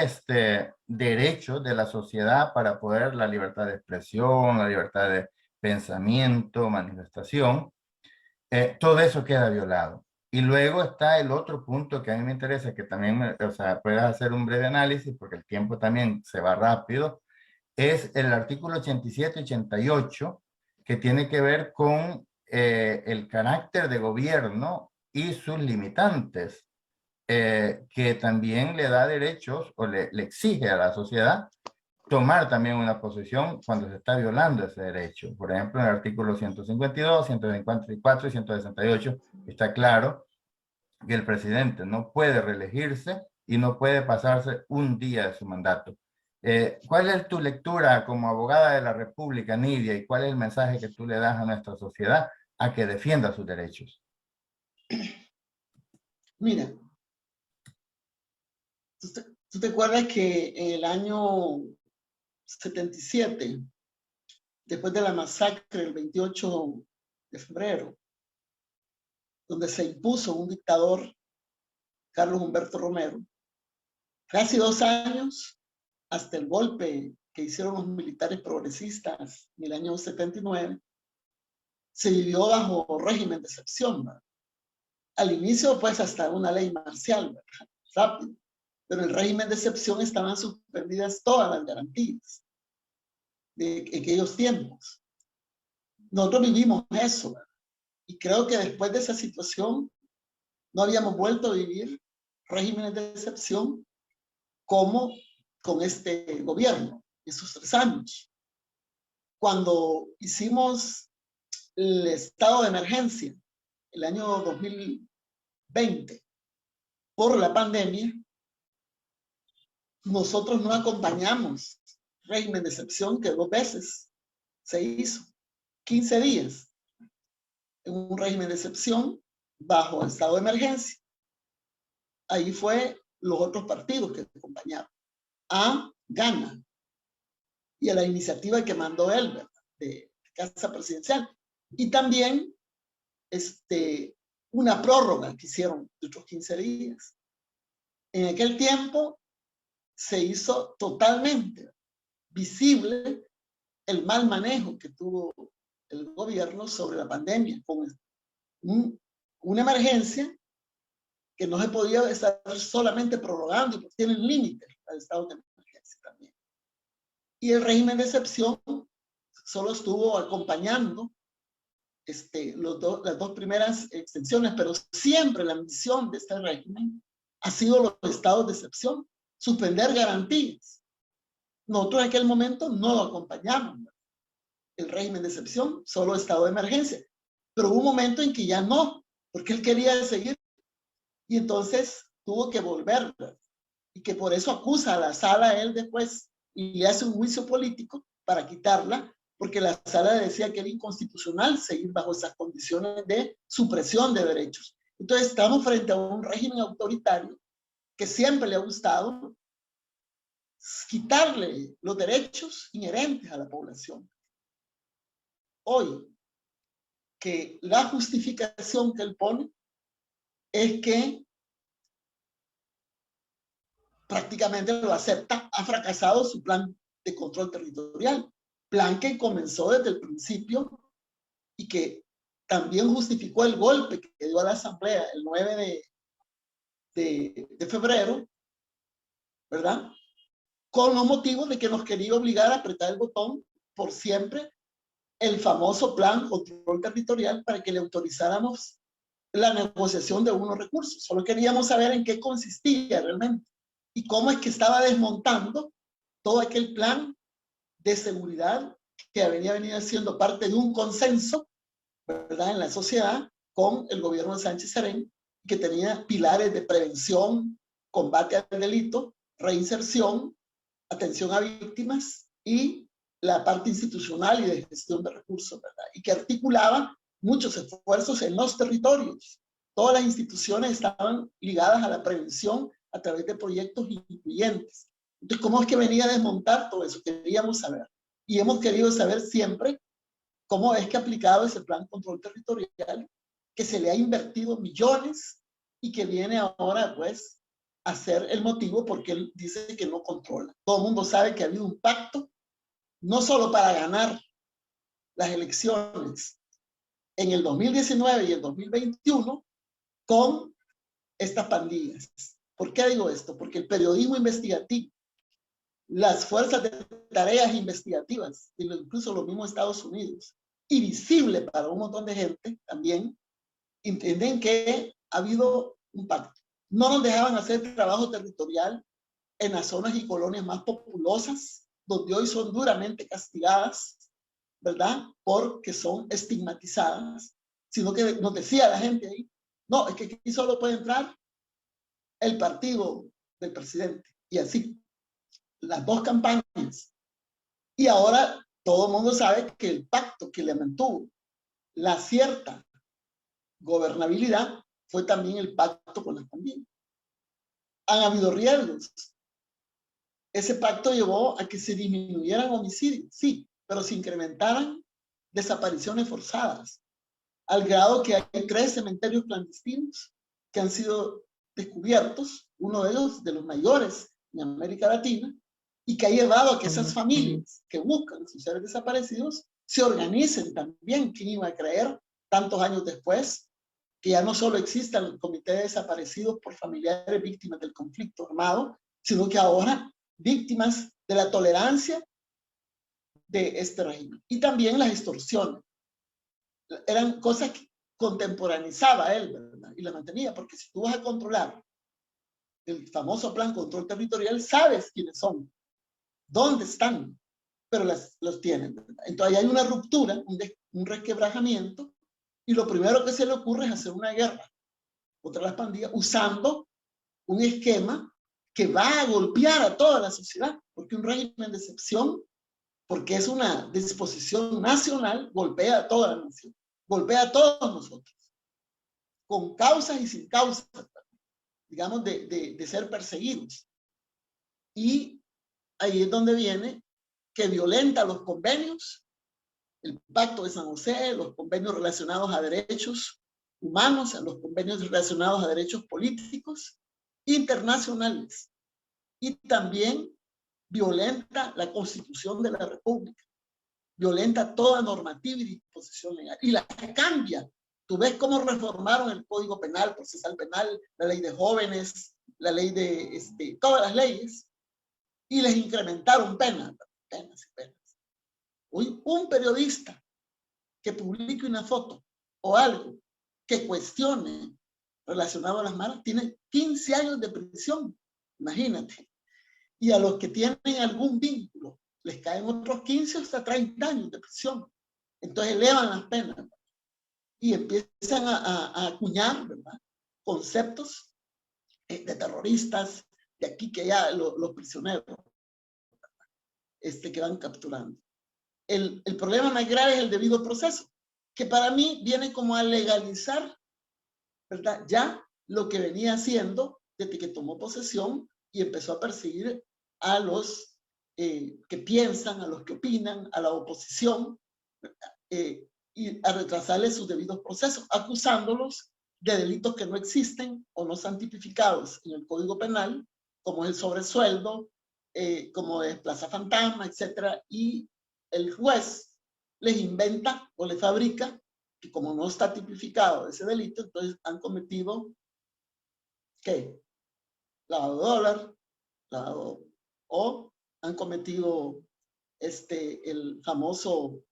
derechos de la sociedad para poder la libertad de expresión, la libertad de pensamiento, manifestación. Todo eso queda violado. Y luego está el otro punto que a mí me interesa, que también, o sea, puedes hacer un breve análisis porque el tiempo también se va rápido, es el artículo 87 y 88, que tiene que ver con el carácter de gobierno y sus limitantes, que también le da derechos o le exige a la sociedad tomar también una posición cuando se está violando ese derecho. Por ejemplo, en el artículo 152, 154 y 168 está claro que el presidente no puede reelegirse y no puede pasarse un día de su mandato. ¿Cuál es tu lectura como abogada de la República, Nidia, y cuál es el mensaje que tú le das a nuestra sociedad a que defienda sus derechos? Mira, ¿tú te acuerdas que en el año 77, después de la masacre del 28 de febrero, donde se impuso un dictador, Carlos Humberto Romero, casi 2 años hasta el golpe que hicieron los militares progresistas en el año 79, se vivió bajo régimen de excepción, ¿verdad? Al inicio, pues, hasta una ley marcial, ¿verdad? Rápido. Pero en el régimen de excepción estaban suspendidas todas las garantías de aquellos tiempos. Nosotros vivimos eso, ¿verdad? Y creo que después de esa situación no habíamos vuelto a vivir regímenes de excepción como con este gobierno, esos 3 años. Cuando hicimos el estado de emergencia, el año 2020, por la pandemia, nosotros no acompañamos régimen de excepción que 2 veces se hizo, 15 días en un régimen de excepción bajo estado de emergencia. Ahí fue los otros partidos que acompañaron a Gana y a la iniciativa que mandó él, ¿verdad? De Casa Presidencial. Y también una prórroga que hicieron de otros 15 días. En aquel tiempo se hizo totalmente visible el mal manejo que tuvo el gobierno sobre la pandemia, con una emergencia que no se podía estar solamente prorrogando, y tienen límites al estado de emergencia también. Y el régimen de excepción solo estuvo acompañando las 2 primeras extensiones, pero siempre la misión de este régimen ha sido los estados de excepción, suspender garantías. Nosotros en aquel momento no lo acompañamos, el régimen de excepción, solo estado de emergencia. Pero hubo un momento en que ya no, porque él quería seguir y entonces tuvo que volver, y que por eso acusa a la sala él después y le hace un juicio político para quitarla, porque la sala decía que era inconstitucional seguir bajo esas condiciones de supresión de derechos. Entonces estamos frente a un régimen autoritario que siempre le ha gustado quitarle los derechos inherentes a la población. Hoy, que la justificación que él pone es que prácticamente lo acepta, ha fracasado su plan de control territorial, plan que comenzó desde el principio y que también justificó el golpe que dio a la Asamblea el 9 de febrero, ¿verdad? Con los motivos de que nos quería obligar a apretar el botón por siempre, el famoso plan control territorial, para que le autorizáramos la negociación de unos recursos. Solo queríamos saber en qué consistía realmente y cómo es que estaba desmontando todo aquel plan de seguridad que venía siendo parte de un consenso, ¿verdad?, en la sociedad con el gobierno de Sánchez Serén, que tenía pilares de prevención, combate al delito, reinserción, atención a víctimas y la parte institucional y de gestión de recursos, ¿verdad? Y que articulaba muchos esfuerzos en los territorios. Todas las instituciones estaban ligadas a la prevención a través de proyectos incluyentes. Entonces, ¿cómo es que venía a desmontar todo eso? Queríamos saber. Y hemos querido saber siempre cómo es que ha aplicado ese plan control territorial, que se le ha invertido millones y que viene ahora, pues, hacer el motivo porque él dice que no controla. Todo el mundo sabe que ha habido un pacto, no solo para ganar las elecciones en el 2019 y el 2021 con estas pandillas. ¿Por qué digo esto? Porque el periodismo investigativo, las fuerzas de tareas investigativas, incluso los mismos Estados Unidos, y visible para un montón de gente también, entienden que ha habido un pacto. No nos dejaban hacer trabajo territorial en las zonas y colonias más populosas, donde hoy son duramente castigadas, ¿verdad? Porque son estigmatizadas, sino que nos decía la gente ahí, no, es que aquí solo puede entrar el partido del presidente. Y así, las dos campañas. Y ahora todo el mundo sabe que el pacto que le mantuvo la cierta gobernabilidad fue también el pacto con las pandillas. Han habido riesgos. Ese pacto llevó a que se disminuyeran homicidios, sí, pero se incrementaran desapariciones forzadas, al grado que hay 3 cementerios clandestinos que han sido descubiertos, uno de ellos de los mayores en América Latina, y que ha llevado a que esas familias que buscan a sus seres desaparecidos se organicen también. ¿Quién iba a creer tantos años después que ya no solo exista el Comité de Desaparecidos por familiares víctimas del conflicto armado, sino que ahora víctimas de la tolerancia de este régimen? Y también las extorsiones. Eran cosas que contemporaneizaba él, ¿verdad? Y la mantenía, porque si tú vas a controlar el famoso plan control territorial, sabes quiénes son, dónde están, pero los tienen, ¿verdad? Entonces ahí hay una ruptura, un resquebrajamiento, y lo primero que se le ocurre es hacer una guerra contra las pandillas usando un esquema que va a golpear a toda la sociedad, porque un régimen de excepción, porque es una disposición nacional, golpea a toda la nación, golpea a todos nosotros, con causas y sin causas, digamos, de ser perseguidos. Y ahí es donde viene que violenta los convenios, el Pacto de San José, los convenios relacionados a derechos humanos, los convenios relacionados a derechos políticos internacionales, y también violenta la Constitución de la República, violenta toda normativa y disposición legal, y la cambia. Tú ves cómo reformaron el Código Penal, Procesal Penal, la ley de jóvenes, la ley de todas las leyes, y les incrementaron penas y penas. Hoy un periodista que publique una foto o algo que cuestione relacionado a las maras tiene 15 años de prisión, imagínate. Y a los que tienen algún vínculo les caen otros 15 hasta 30 años de prisión. Entonces elevan las penas, ¿verdad? Y empiezan a acuñar, ¿verdad?, conceptos de terroristas, de aquí que ya los prisioneros que van capturando. El problema más grave es el debido proceso, que para mí viene como a legalizar, ¿verdad?, ya lo que venía haciendo desde que tomó posesión y empezó a perseguir a los que piensan, a los que opinan, a la oposición, y a retrasarles sus debidos procesos, acusándolos de delitos que no existen o no están tipificados en el Código Penal, como es el sobresueldo, como es plaza fantasma, etc. Y el juez les inventa o les fabrica que como no está tipificado ese delito, entonces han cometido, ¿qué? Lavado de dólar, o han cometido el famoso,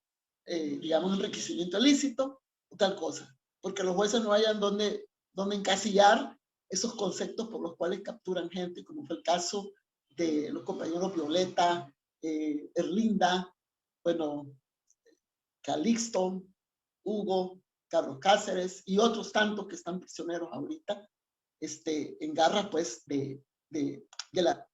digamos, enriquecimiento ilícito o tal cosa, porque los jueces no hayan donde encasillar esos conceptos por los cuales capturan gente, como fue el caso de los compañeros Violeta, Erlinda, bueno, Calixto, Hugo, Carlos Cáceres y otros tantos que están prisioneros ahorita, en garras, pues, de la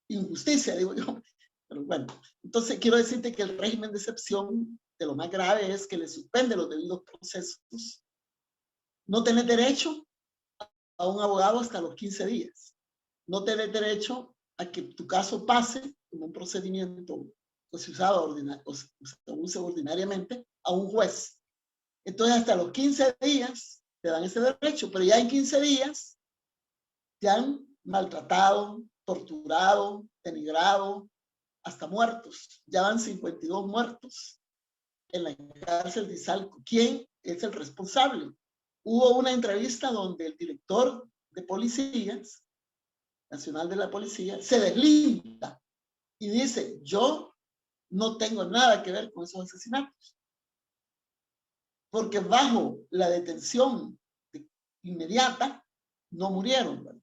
injusticia, digo yo. Pero bueno, entonces quiero decirte que el régimen de excepción, de lo más grave es que le suspende los debidos procesos. No tenés derecho a un abogado hasta los 15 días. No tenés derecho a que tu caso pase como un procedimiento que se usaba ordinariamente a un juez. Entonces hasta los 15 días te dan ese derecho, pero ya en 15 días te han maltratados, torturados, denigrados, hasta muertos. Ya van 52 muertos en la cárcel de Izalco. ¿Quién es el responsable? Hubo una entrevista donde el director de policías, nacional de la policía, se deslinda y dice, yo no tengo nada que ver con esos asesinatos. Porque bajo la detención inmediata no murieron, ¿verdad?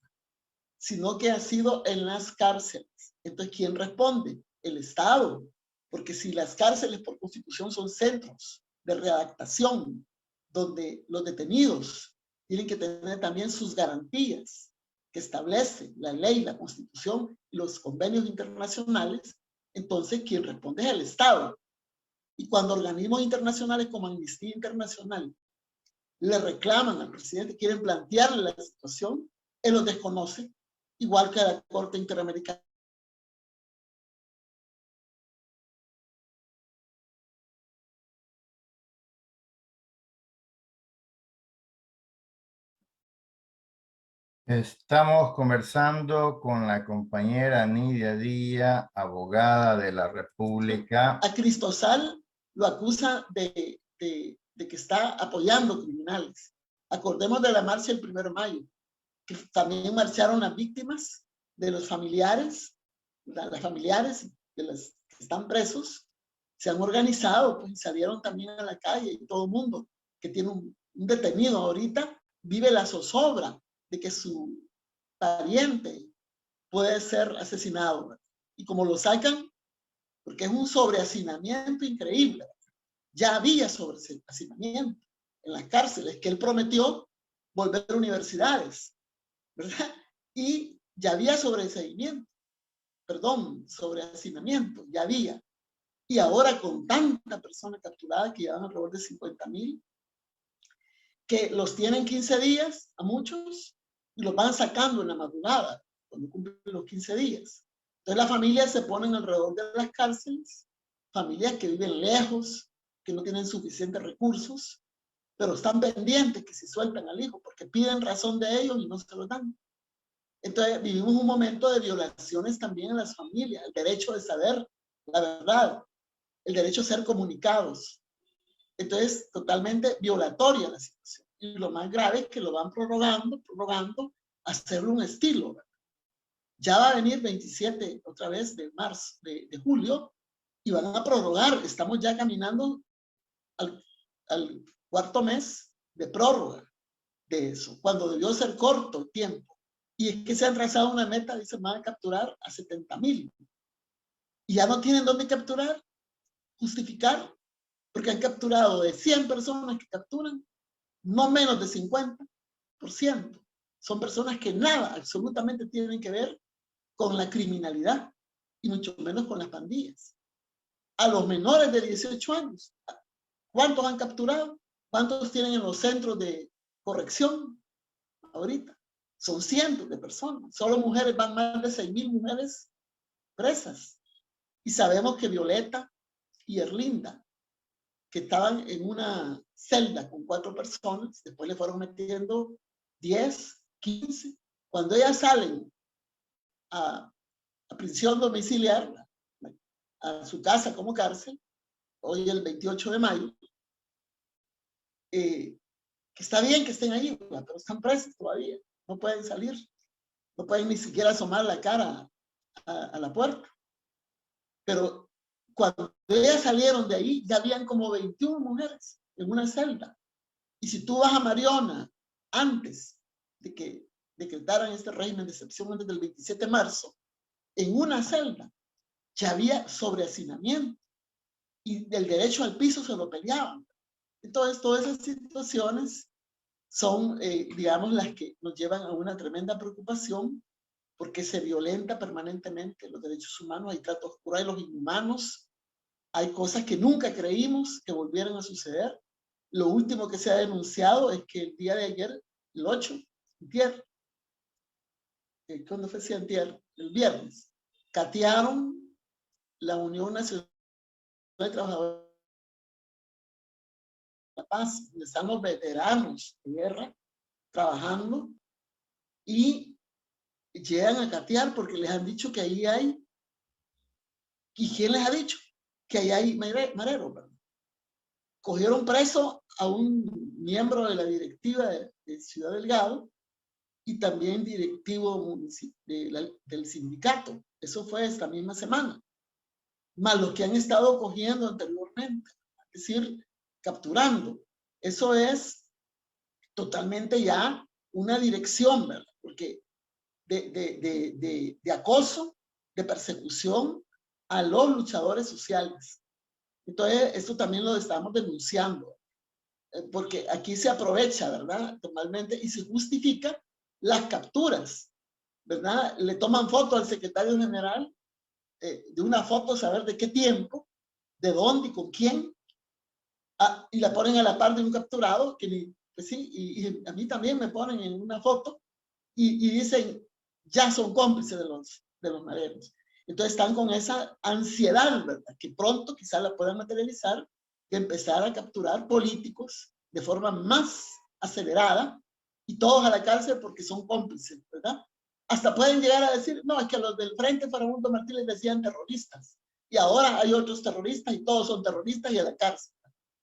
Sino que ha sido en las cárceles. Entonces, ¿quién responde? El Estado. Porque si las cárceles por constitución son centros de readaptación, donde los detenidos tienen que tener también sus garantías que establece la ley, la constitución y los convenios internacionales, entonces quien responde es el Estado. Y cuando organismos internacionales como Amnistía Internacional le reclaman al presidente, quieren plantearle la situación, él los desconoce, igual que a la Corte Interamericana. Estamos conversando con la compañera Nidia Díaz, abogada de la República. A Cristosal lo acusa de que está apoyando criminales. Acordemos de la marcha el 1 de mayo, que también marcharon las víctimas de los familiares, las familiares de los que están presos, se han organizado, pues salieron también a la calle y todo el mundo que tiene un detenido ahorita vive la zozobra de que su pariente puede ser asesinado. Y como lo sacan, porque es un sobrehacinamiento increíble, ya había sobrehacinamiento en las cárceles que él prometió volver a universidades, ¿verdad? Y ya había sobrehacinamiento, sobrehacinamiento, ya había. Y ahora con tanta persona capturada, que llevan alrededor de 50,000, que los tienen 15 días a muchos y los van sacando en la madrugada cuando cumplen los 15 días. Entonces las familias se ponen alrededor de las cárceles, familias que viven lejos, que no tienen suficientes recursos, pero están pendientes que se suelten al hijo porque piden razón de ellos y no se lo dan. Entonces vivimos un momento de violaciones también en las familias, el derecho de saber la verdad, el derecho a ser comunicados. Entonces, totalmente violatoria la situación. Y lo más grave es que lo van prorrogando, hacerlo un estilo, ¿verdad? Ya va a venir 27 otra vez de marzo, de julio, y van a prorrogar. Estamos ya caminando al cuarto mes de prórroga de eso, cuando debió ser corto el tiempo. Y es que se han trazado una meta, dicen, van a capturar a 70,000. Y ya no tienen dónde capturar, justificar, porque han capturado de 100 personas que capturan, no menos de 50% son personas que nada absolutamente tienen que ver con la criminalidad y mucho menos con las pandillas. A los menores de 18 años, ¿cuántos han capturado? ¿Cuántos tienen en los centros de corrección ahorita? Son cientos de personas. Solo mujeres, van más de 6,000 mujeres presas. Y sabemos que Violeta y Erlinda, que estaban en una celda con 4 personas, después le fueron metiendo 10, 15. Cuando ellas salen a prisión domiciliar, a su casa como cárcel, hoy el 28 de mayo, que está bien que estén ahí, pero están presas todavía, no pueden salir, no pueden ni siquiera asomar la cara a la puerta. Pero cuando ellas salieron de ahí, ya habían como 21 mujeres en una celda. Y si tú vas a Mariona, antes de que decretaran este régimen de excepción, antes del 27 de marzo, en una celda ya había sobrehacinamiento y el derecho al piso se lo peleaban. Entonces, todas esas situaciones son, digamos, las que nos llevan a una tremenda preocupación porque se violenta permanentemente los derechos humanos, hay tratos crueles, inhumanos, hay cosas que nunca creímos que volvieran a suceder. Lo último que se ha denunciado es que el día de ayer, el 8, antier, ¿cuándo fue ese antier? El viernes, catearon la Unión Nacional de Trabajadores de la Paz, donde están los veteranos de guerra trabajando, y llegan a catear porque les han dicho que ahí hay, ¿y quién les ha dicho? Que ahí hay mareros, ¿verdad? Cogieron preso a un miembro de la directiva de Ciudad Delgado y también directivo del sindicato. Eso fue esta misma semana. Más los que han estado cogiendo anteriormente, es decir, capturando. Eso es totalmente ya una dirección, ¿verdad? Porque de acoso, de persecución a los luchadores sociales. Entonces, esto también lo estamos denunciando, porque aquí se aprovecha, ¿verdad? Totalmente, y se justifica las capturas, ¿verdad? Le toman foto al secretario general, de una foto, saber de qué tiempo, de dónde y con quién, y la ponen a la par de un capturado, que pues sí, y a mí también me ponen en una foto, y dicen, ya son cómplices de los mareros. Entonces están con esa ansiedad, ¿verdad? Que pronto quizás la puedan materializar, de empezar a capturar políticos de forma más acelerada y todos a la cárcel porque son cómplices, ¿verdad? Hasta pueden llegar a decir, no, es que a los del Frente Farabundo Martí les decían terroristas y ahora hay otros terroristas y todos son terroristas y a la cárcel.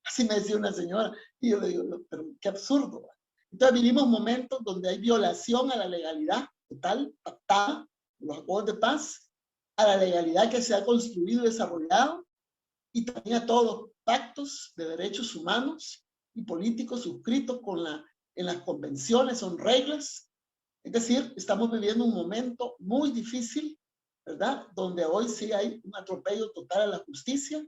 Así me decía una señora y yo le digo, pero qué absurdo, ¿verdad? Entonces vivimos momentos donde hay violación a la legalidad total, pactada, los acuerdos de paz, a la legalidad que se ha construido y desarrollado, y también a todos los pactos de derechos humanos y políticos suscritos en las convenciones, son reglas. Es decir, estamos viviendo un momento muy difícil, ¿verdad? Donde hoy sí hay un atropello total a la justicia,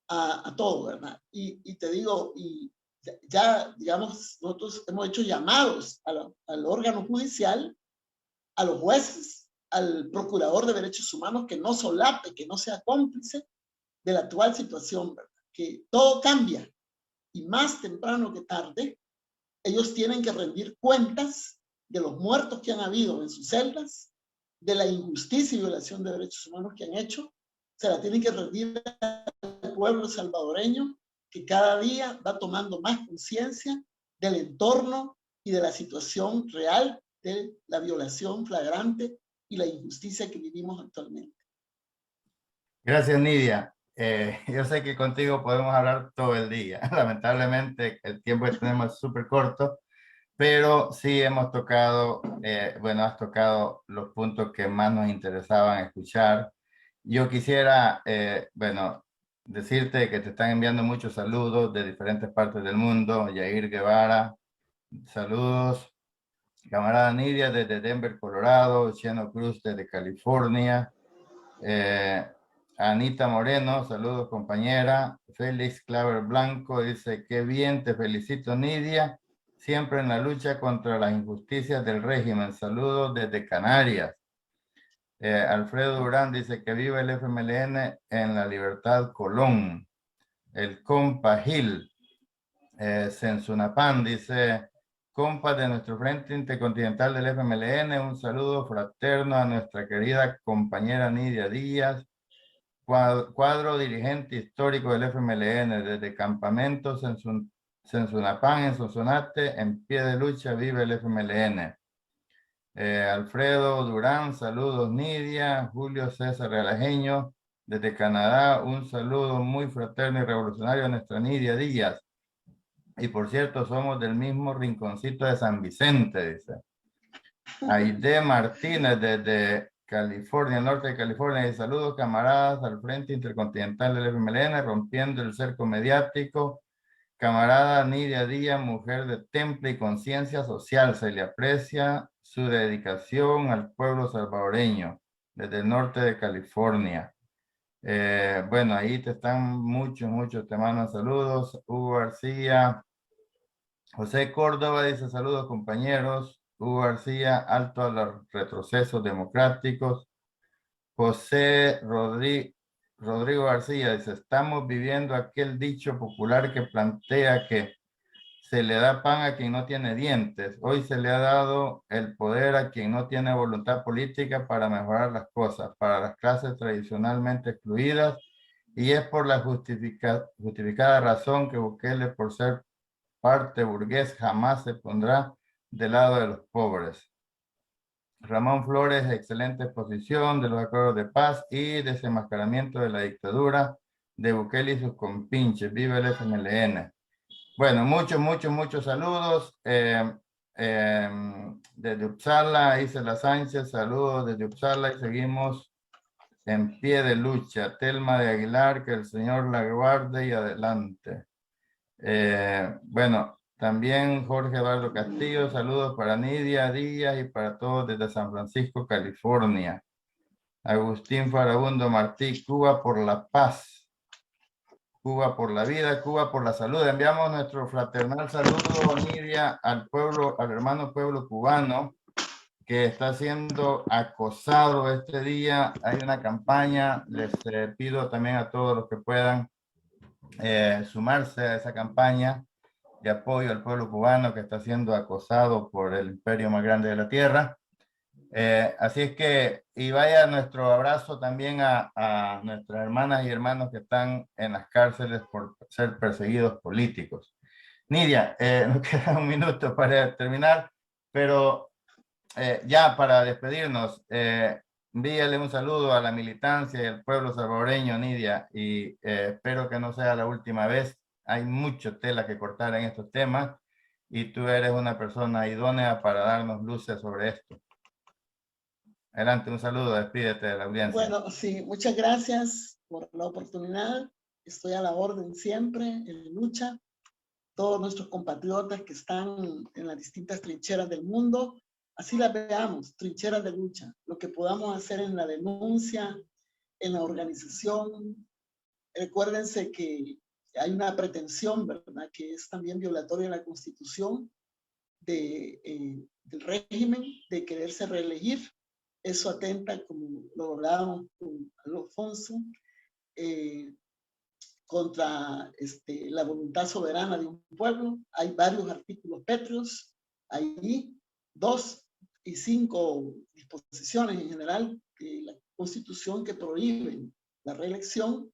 a todo, ¿verdad? Y te digo, y ya, digamos, nosotros hemos hecho llamados al órgano judicial, a los jueces, al procurador de derechos humanos, que no solape, que no sea cómplice de la actual situación, ¿verdad? Que todo cambia y más temprano que tarde, ellos tienen que rendir cuentas de los muertos que han habido en sus celdas, de la injusticia y violación de derechos humanos que han hecho, se la tienen que rendir al pueblo salvadoreño, que cada día va tomando más conciencia del entorno y de la situación real de la violación flagrante y la injusticia que vivimos actualmente. Gracias, Nidia. Yo sé que contigo podemos hablar todo el día. Lamentablemente, el tiempo que tenemos es súper corto, pero sí hemos tocado, bueno, has tocado los puntos que más nos interesaban escuchar. Yo quisiera, bueno, decirte que te están enviando muchos saludos de diferentes partes del mundo. Yair Guevara, saludos. Camarada Nidia desde Denver, Colorado. Cheno Cruz desde California. Anita Moreno, saludos compañera. Félix Claver Blanco dice, qué bien, te felicito Nidia, siempre en la lucha contra las injusticias del régimen. Saludos desde Canarias. Alfredo Durán dice que vive el FMLN en la Libertad Colón. El compa Gil, Sensunapan dice, compas de nuestro Frente Intercontinental del FMLN, un saludo fraterno a nuestra querida compañera Nidia Díaz, cuadro dirigente histórico del FMLN, desde campamentos en Sensunapán, en Sonsonate, en pie de lucha vive el FMLN. Alfredo Durán, saludos Nidia. Julio César Realajeño, desde Canadá, un saludo muy fraterno y revolucionario a nuestra Nidia Díaz. Y por cierto, somos del mismo rinconcito de San Vicente, dice. Aide Martínez, desde California, norte de California, y saludos camaradas al Frente Intercontinental del FMLN, rompiendo el cerco mediático. Camarada Nidia Díaz, mujer de temple y conciencia social, se le aprecia su dedicación al pueblo salvadoreño, desde el norte de California. Bueno, ahí te están muchos, te mandan saludos. Hugo García, José Córdoba dice saludos compañeros. Hugo García, alto a los retrocesos democráticos. José Rodrigo García dice, estamos viviendo aquel dicho popular que plantea que se le da pan a quien no tiene dientes. Hoy se le ha dado el poder a quien no tiene voluntad política para mejorar las cosas, para las clases tradicionalmente excluidas, y es por la justificada razón que Bukele, por ser parte burgués, jamás se pondrá del lado de los pobres. Ramón Flores, excelente exposición de los acuerdos de paz y desenmascaramiento de la dictadura de Bukele y sus compinches. Viva el FMLN. Bueno, muchos saludos. Desde Uppsala, Isela Sánchez, saludos desde Uppsala y seguimos en pie de lucha. Telma de Aguilar, que el Señor la guarde y adelante. Bueno, también Jorge Eduardo Castillo, saludos para Nidia Díaz y para todos desde San Francisco, California. Agustín Farabundo Martí, Cuba por la paz. Cuba por la vida, Cuba por la salud. Enviamos nuestro fraternal saludo, Nidia, al pueblo, al hermano pueblo cubano que está siendo acosado este día. Hay una campaña, les pido también a todos los que puedan sumarse a esa campaña de apoyo al pueblo cubano que está siendo acosado por el imperio más grande de la tierra. Así es que, y vaya nuestro abrazo también a nuestras hermanas y hermanos que están en las cárceles por ser perseguidos políticos. Nidia, nos queda un minuto para terminar, pero ya para despedirnos, envíale un saludo a la militancia y al pueblo salvadoreño, Nidia, y espero que no sea la última vez. Hay mucho tela que cortar en estos temas y tú eres una persona idónea para darnos luces sobre esto. Adelante, un saludo, despídete de la audiencia. Bueno, sí, muchas gracias por la oportunidad. Estoy a la orden siempre en lucha. Todos nuestros compatriotas que están en las distintas trincheras del mundo, así las veamos, trincheras de lucha. Lo que podamos hacer en la denuncia, en la organización. Recuérdense que hay una pretensión, ¿verdad?, que es también violatoria de la Constitución del régimen de quererse reelegir. Eso atenta, como lo hablábamos con Alfonso, contra la voluntad soberana de un pueblo. Hay varios artículos pétreos, hay 2 y 5 disposiciones en general de la Constitución que prohíben la reelección.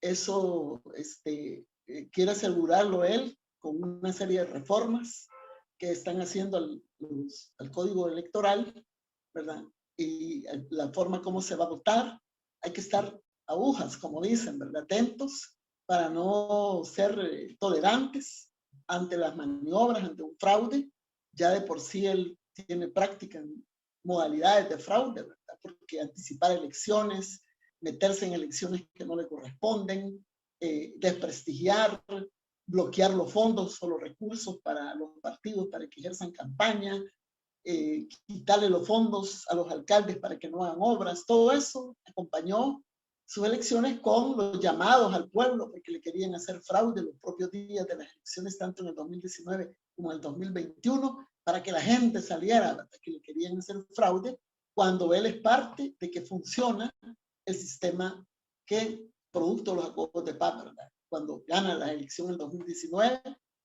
Eso quiere asegurarlo él con una serie de reformas que están haciendo al Código Electoral, ¿verdad? Y la forma como se va a votar. Hay que estar agujas, como dicen, ¿verdad?, atentos para no ser tolerantes ante las maniobras, ante un fraude. Ya de por sí él tiene práctica en modalidades de fraude, ¿verdad?, porque anticipar elecciones, meterse en elecciones que no le corresponden, desprestigiar, bloquear los fondos o los recursos para los partidos para que ejerzan campaña, quitarle los fondos a los alcaldes para que no hagan obras. Todo eso acompañó sus elecciones con los llamados al pueblo porque le querían hacer fraude los propios días de las elecciones, tanto en el 2019 como en el 2021, para que la gente saliera, ¿verdad?, que le querían hacer fraude, cuando él es parte de que funciona el sistema que producto de los acuerdos de paz, ¿verdad?, cuando gana la elección en el 2019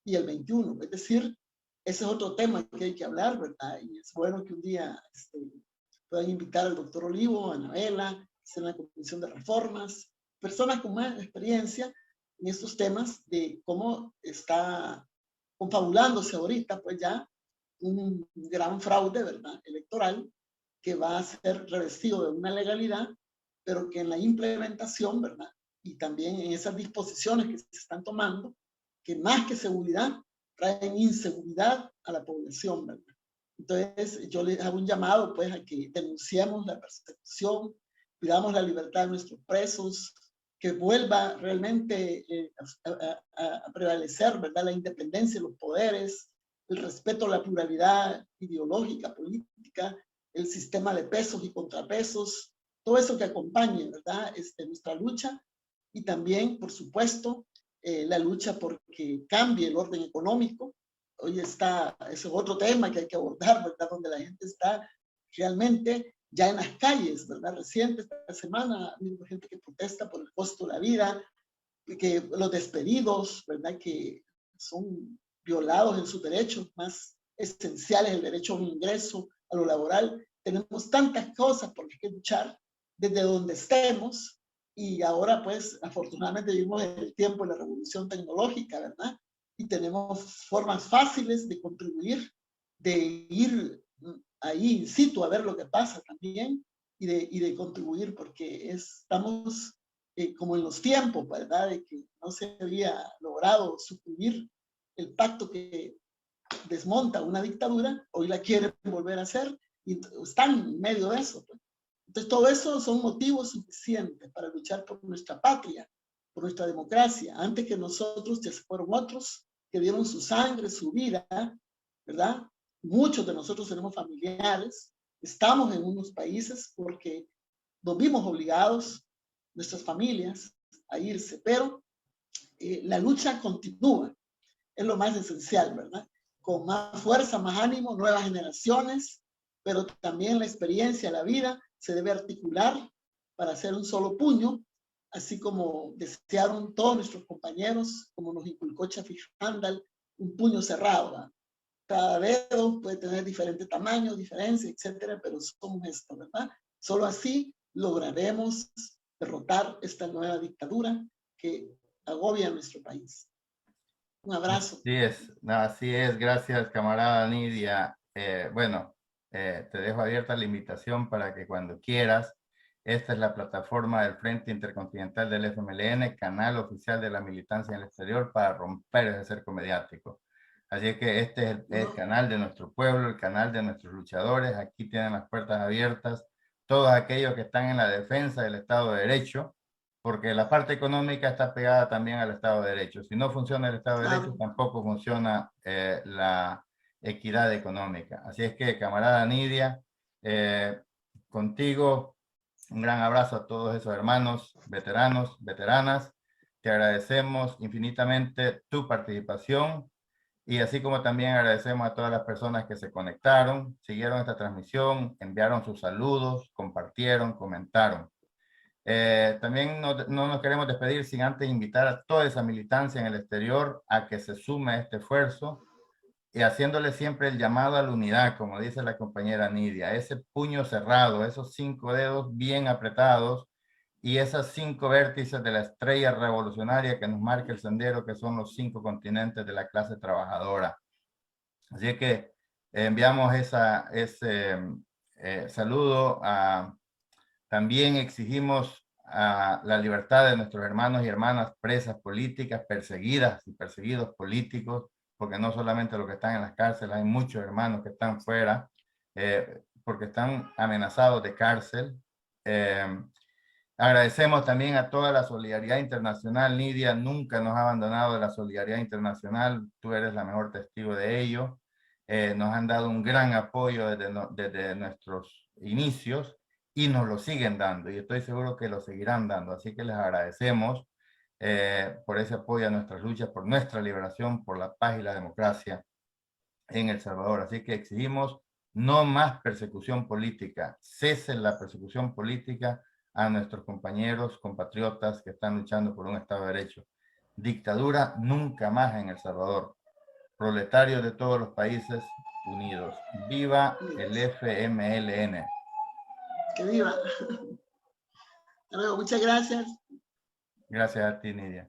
y el 21. Es decir, ese es otro tema que hay que hablar, ¿verdad? Y es bueno que un día puedan invitar al doctor Olivo, a Anabela, que sea en la Comisión de Reformas, personas con más experiencia en estos temas de cómo está confabulándose ahorita, pues ya un gran fraude, ¿verdad?, electoral, que va a ser revestido de una legalidad, pero que en la implementación, ¿verdad?, y también en esas disposiciones que se están tomando, que más que seguridad, traen inseguridad a la población, ¿verdad? Entonces, yo les hago un llamado, pues, a que denunciemos la persecución, pidamos la libertad de nuestros presos, que vuelva realmente a prevalecer, ¿verdad?, la independencia de los poderes, el respeto a la pluralidad ideológica, política, el sistema de pesos y contrapesos, todo eso que acompañe, ¿verdad?, nuestra lucha. Y también, por supuesto, la lucha por que cambie el orden económico. Hoy ese es otro tema que hay que abordar, ¿verdad?, donde la gente está realmente ya en las calles, ¿verdad? Reciente esta semana ha habido gente que protesta por el costo de la vida, que los despedidos, ¿verdad?, que son violados en sus derechos más esenciales, el derecho a un ingreso, a lo laboral. Tenemos tantas cosas por las que luchar desde donde estemos. Y ahora, pues, afortunadamente vivimos en el tiempo de la revolución tecnológica, ¿verdad? Y tenemos formas fáciles de contribuir, de ir ahí in situ a ver lo que pasa también y de contribuir, porque estamos como en los tiempos, ¿verdad? De que no se había logrado suprimir el pacto que desmonta una dictadura, hoy la quieren volver a hacer y están en medio de eso. Pues. Entonces, todo eso son motivos suficientes para luchar por nuestra patria, por nuestra democracia. Antes que nosotros, ya fueron otros que dieron su sangre, su vida, ¿verdad? Muchos de nosotros tenemos familiares, estamos en unos países porque nos vimos obligados, nuestras familias, a irse, pero la lucha continúa, es lo más esencial, ¿verdad? Con más fuerza, más ánimo, nuevas generaciones, pero también la experiencia, la vida, se debe articular para hacer un solo puño, así como desearon todos nuestros compañeros, como nos inculcó Chafi Handal, un puño cerrado, ¿verdad? Cada dedo puede tener diferente tamaño, diferencia, etcétera, pero somos esto, ¿verdad? Solo así lograremos derrotar esta nueva dictadura que agobia a nuestro país. Un abrazo. Así es, gracias camarada Nidia. Bueno, te dejo abierta la invitación para que cuando quieras, esta es la plataforma del Frente Intercontinental del FMLN, canal oficial de la militancia en el exterior para romper ese cerco mediático. Así que este es el canal de nuestro pueblo, el canal de nuestros luchadores. Aquí tienen las puertas abiertas todos aquellos que están en la defensa del Estado de Derecho, porque la parte económica está pegada también al Estado de Derecho. Si no funciona el Estado de Derecho, tampoco funciona la equidad económica. Así es que, camarada Nidia, contigo, un gran abrazo a todos esos hermanos, veteranos, veteranas. Te agradecemos infinitamente tu participación y así como también agradecemos a todas las personas que se conectaron, siguieron esta transmisión, enviaron sus saludos, compartieron, comentaron. También no nos queremos despedir sin antes invitar a toda esa militancia en el exterior a que se sume a este esfuerzo y haciéndole siempre el llamado a la unidad, como dice la compañera Nidia, ese puño cerrado, esos 5 dedos bien apretados y esas 5 vértices de la estrella revolucionaria que nos marca el sendero, que son los 5 continentes de la clase trabajadora. Así que enviamos ese saludo a... También exigimos la libertad de nuestros hermanos y hermanas presas políticas, perseguidas y perseguidos políticos, porque no solamente los que están en las cárceles, hay muchos hermanos que están fuera, porque están amenazados de cárcel. Agradecemos también a toda la solidaridad internacional. Nidia nunca nos ha abandonado de la solidaridad internacional. Tú eres la mejor testigo de ello. Nos han dado un gran apoyo desde nuestros inicios y nos lo siguen dando. Y estoy seguro que lo seguirán dando. Así que les agradecemos por ese apoyo a nuestras luchas, por nuestra liberación, por la paz y la democracia en El Salvador. Así que exigimos no más persecución política. Cesen la persecución política a nuestros compañeros, compatriotas que están luchando por un Estado de Derecho. Dictadura nunca más en El Salvador. Proletarios de todos los países unidos. ¡Viva el FMLN! ¡Que viva! Hasta luego, muchas gracias. Gracias a ti, Nidia.